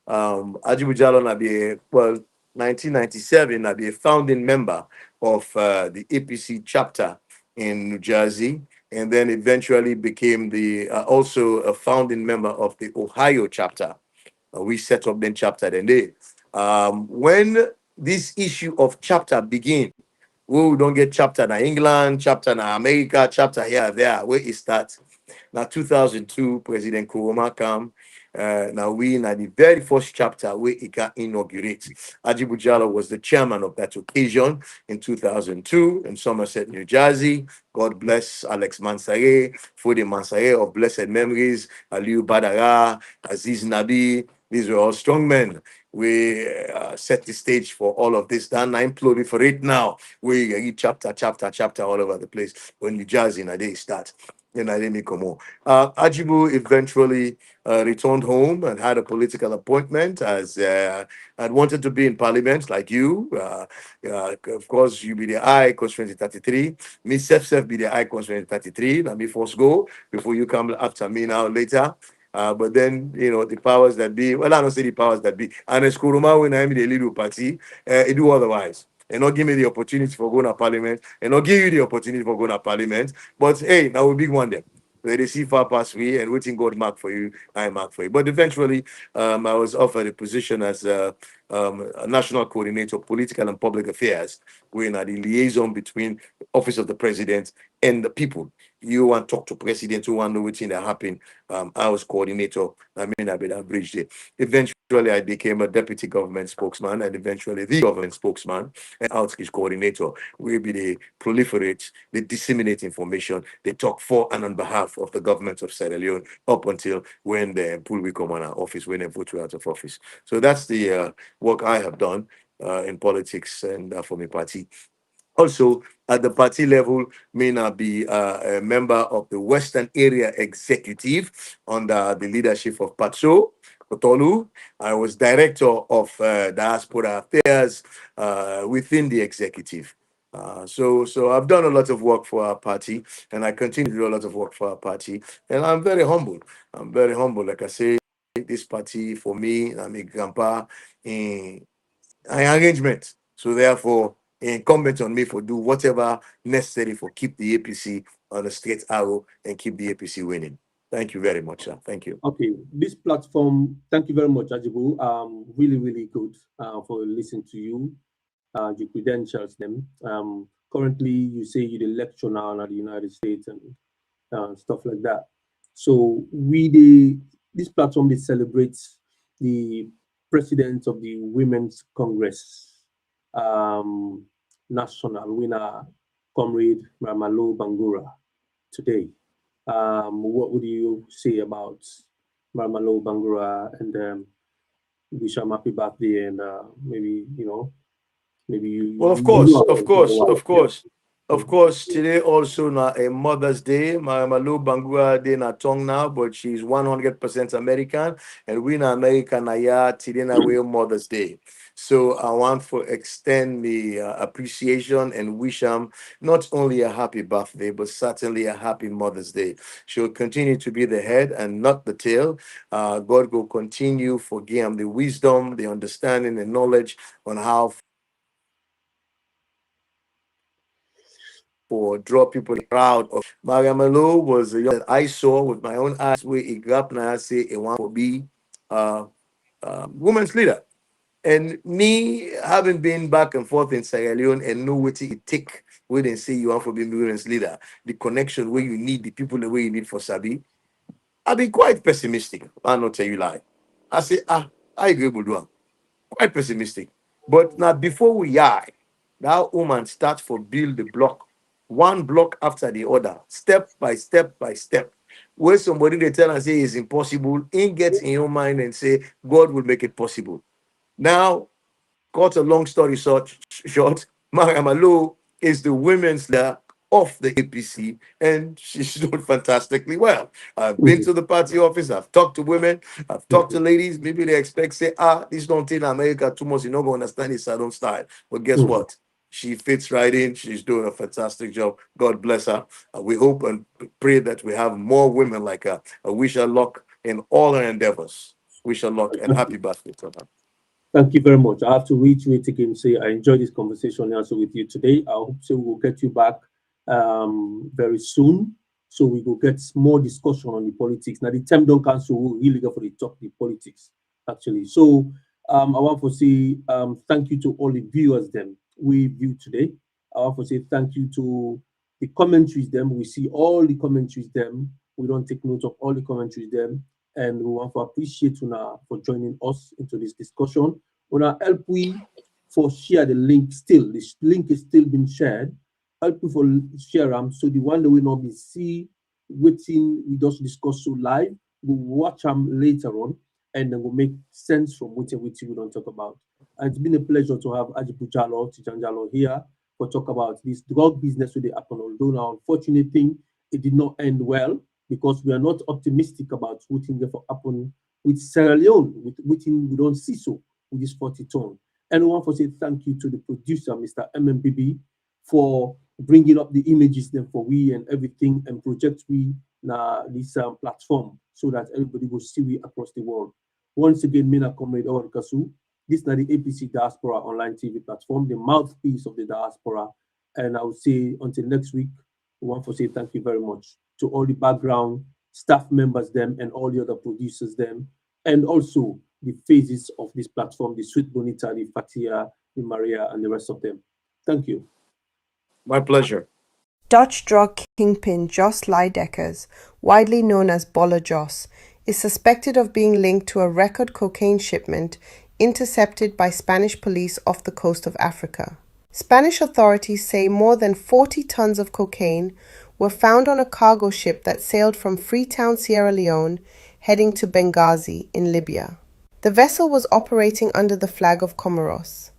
Ajibu Jalo na be 1997 na be a founding member of the APC chapter in New Jersey, and then eventually became the also a founding member of the Ohio chapter. We set up then chapter then day. When this issue of chapter begin, we don't get chapter in England, chapter in America, chapter here, there, where it starts. Now 2002, President Kuruma come. Now we in the very first chapter where it got inaugurated. Ajibu Jalo was the chairman of that occasion in 2002 in Somerset, New Jersey. God bless Alex Mansaye, Fode Mansaye of blessed memories, Aliu Badara, Aziz Nabi. These were all strong men. we set the stage for all of this. Then I proliferate now. We read chapter all over the place. When you jazz in a day start. And I didn't come on. Ajibu eventually returned home and had a political appointment as had wanted to be in parliament like you. Of course, you be the I cause 2033. Me self be the I cause 2033. Let me first go before you come after me now later. But then, the powers that be, well, I don't say the powers that be. And as Kuruma, when I'm the leader party, it do otherwise. And not give me the opportunity for going to parliament, and not give you the opportunity for going to parliament. But hey, now we big one them. Where they see far past me and waiting God mark for you, I mark for you. But eventually, I was offered a position as a national coordinator, political and public affairs. We're the liaison between the office of the president and the people. You want to talk to president, you want to know what's that happen. I was coordinator. I mean, I been that bridge there. Eventually, I became a deputy government spokesman and eventually the government spokesman and outreach coordinator. We be the proliferate, they disseminate information, they talk for and on behalf of the government of Sierra Leone up until when the pull we come on our office, when they vote you out of office. So that's the work I have done in politics and for my party. Also, at the party level, may not be a member of the Western Area Executive under the leadership of Patso Otolu. I was director of Diaspora Affairs within the executive. So I've done a lot of work for our party, and I continue to do a lot of work for our party. And I'm very humble. I'm very humble. Like I say, this party for me, I'm a grandpa in an arrangement. So therefore, incumbent on me for do whatever necessary for keep the APC on a straight arrow and keep the APC winning. Thank you very much, sir. Thank you. Okay, this platform, thank you very much, Ajibu. Really, really good for listening to you, your credentials, them. Currently, you say you're the lecturer now at the United States and stuff like that. So this platform, they celebrates the president of the Women's Congress, national winner, Comrade Ramalo Bangura, today. What would you say about Ramalo Bangura and wish him happy birthday and maybe you Well, of you course, know of about your course, wife, of yeah. course. Of course, today also na a Mother's Day. My Malu Bangura Day na tongue now, but she's 100% American, and we na American na ya today na we Mother's Day. So I want to extend the appreciation and wish them not only a happy birthday, but certainly a happy Mother's Day. She'll continue to be the head and not the tail. God will continue for him the wisdom, the understanding, the knowledge on how for draw people proud of. Mariamelo was a young that I saw with my own eyes where he grew up and I say he want to be women's leader. And me having been back and forth in Sierra Leone and know what it take when they say you want to be women's leader, the connection where you need the people the way you need for Sabi, I've been quite pessimistic. I'll not tell you lie. I say, I agree with you. Quite pessimistic. But now before we are, that woman starts for build the block, one block after the other, step by step by step. Where somebody they tell and say it's impossible, in gets in your mind and say God will make it possible. Now cut a long story short, Mariam Alou is the women's leader of the APC, and she's doing fantastically well. I've been Mhm, to the party office, I've talked to women, I've talked to mhm, ladies. Maybe they expect, say, this don't take America too much, you're not going to understand this, I don't style. But guess mhm. what? She fits right in. She's doing a fantastic job. God bless her. We hope and pray that we have more women like her. I wish her luck in all her endeavors. Wish her luck and happy birthday to her. Thank you very much. I have to reiterate again, say I enjoyed this conversation also with you today. I hope so we'll get you back very soon. So we will get more discussion on the politics. Now the term don't cancel, we'll really go for the talk the politics, actually. So I want to say thank you to all the viewers them we viewed today. I want to say thank you to the commentaries them. We see all the commentaries them. We don't take note of all the commentaries them. And we want to appreciate Una for joining us into this discussion. Una help we for share the link still. This link is still being shared. Help me for share them so the one that will not be see waiting we just discuss so live. We'll watch them later on and then will make sense from what we don't talk about. And it's been a pleasure to have Ajibu Jalo, Tijan Jalo here for talk about this drug business with the happen. Although now, unfortunate thing, it did not end well because we are not optimistic about what will happen with Sierra Leone, with what we don't see so with this 40 ton. And I want to say thank you to the producer, Mr. MMBB, for bringing up the images then for we and everything and project we na this platform so that everybody will see we across the world. Once again, Mina Comrade OrWanKasu. This is the APC Diaspora online TV platform, the mouthpiece of the diaspora. And I would say until next week, we want to say thank you very much to all the background staff members, them, and all the other producers, them, and also the phases of this platform, the Sweet Bonita, the Fatia, the Maria, and the rest of them. Thank you. My pleasure. Dutch drug kingpin Jos Leidekkers, widely known as Bolle Jos, is suspected of being linked to a record cocaine shipment intercepted by Spanish police off the coast of Africa. Spanish authorities say more than 40 tons of cocaine were found on a cargo ship that sailed from Freetown, Sierra Leone, heading to Benghazi in Libya. The vessel was operating under the flag of Comoros.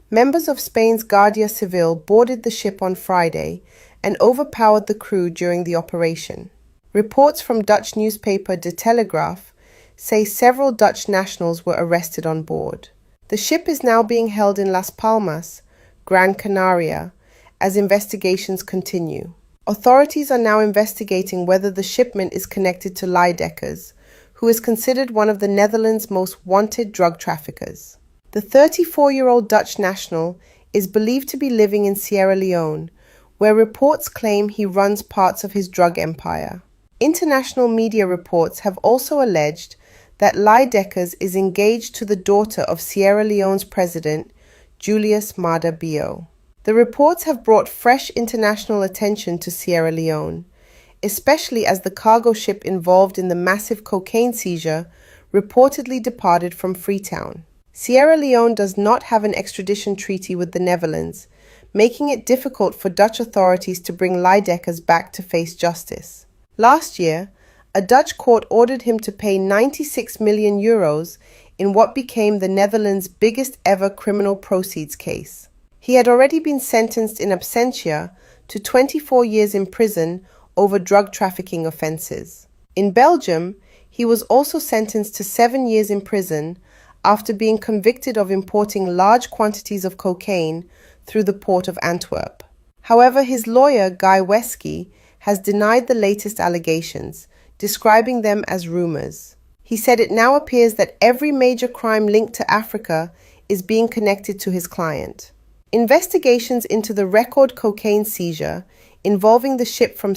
Members of Spain's Guardia Civil boarded the ship on Friday and overpowered the crew during the operation. Reports from Dutch newspaper De Telegraaf say several Dutch nationals were arrested on board. The ship is now being held in Las Palmas, Gran Canaria, as investigations continue. Authorities are now investigating whether the shipment is connected to Leidekkers, who is considered one of the Netherlands' most wanted drug traffickers. The 34-year-old Dutch national is believed to be living in Sierra Leone, where reports claim he runs parts of his drug empire. International media reports have also alleged that Leidekkers is engaged to the daughter of Sierra Leone's president, Julius Maada Bio. The reports have brought fresh international attention to Sierra Leone, especially as the cargo ship involved in the massive cocaine seizure reportedly departed from Freetown. Sierra Leone does not have an extradition treaty with the Netherlands, making it difficult for Dutch authorities to bring Leidekkers back to face justice. Last year, a Dutch court ordered him to pay 96 million euros in what became the Netherlands' biggest ever criminal proceeds case. He had already been sentenced in absentia to 24 years in prison over drug trafficking offences. In Belgium, he was also sentenced to 7 years in prison after being convicted of importing large quantities of cocaine through the port of Antwerp. However, his lawyer, Guy Wesky, has denied the latest allegations, describing them as rumors. He said it now appears that every major crime linked to Africa is being connected to his client. Investigations into the record cocaine seizure involving the ship from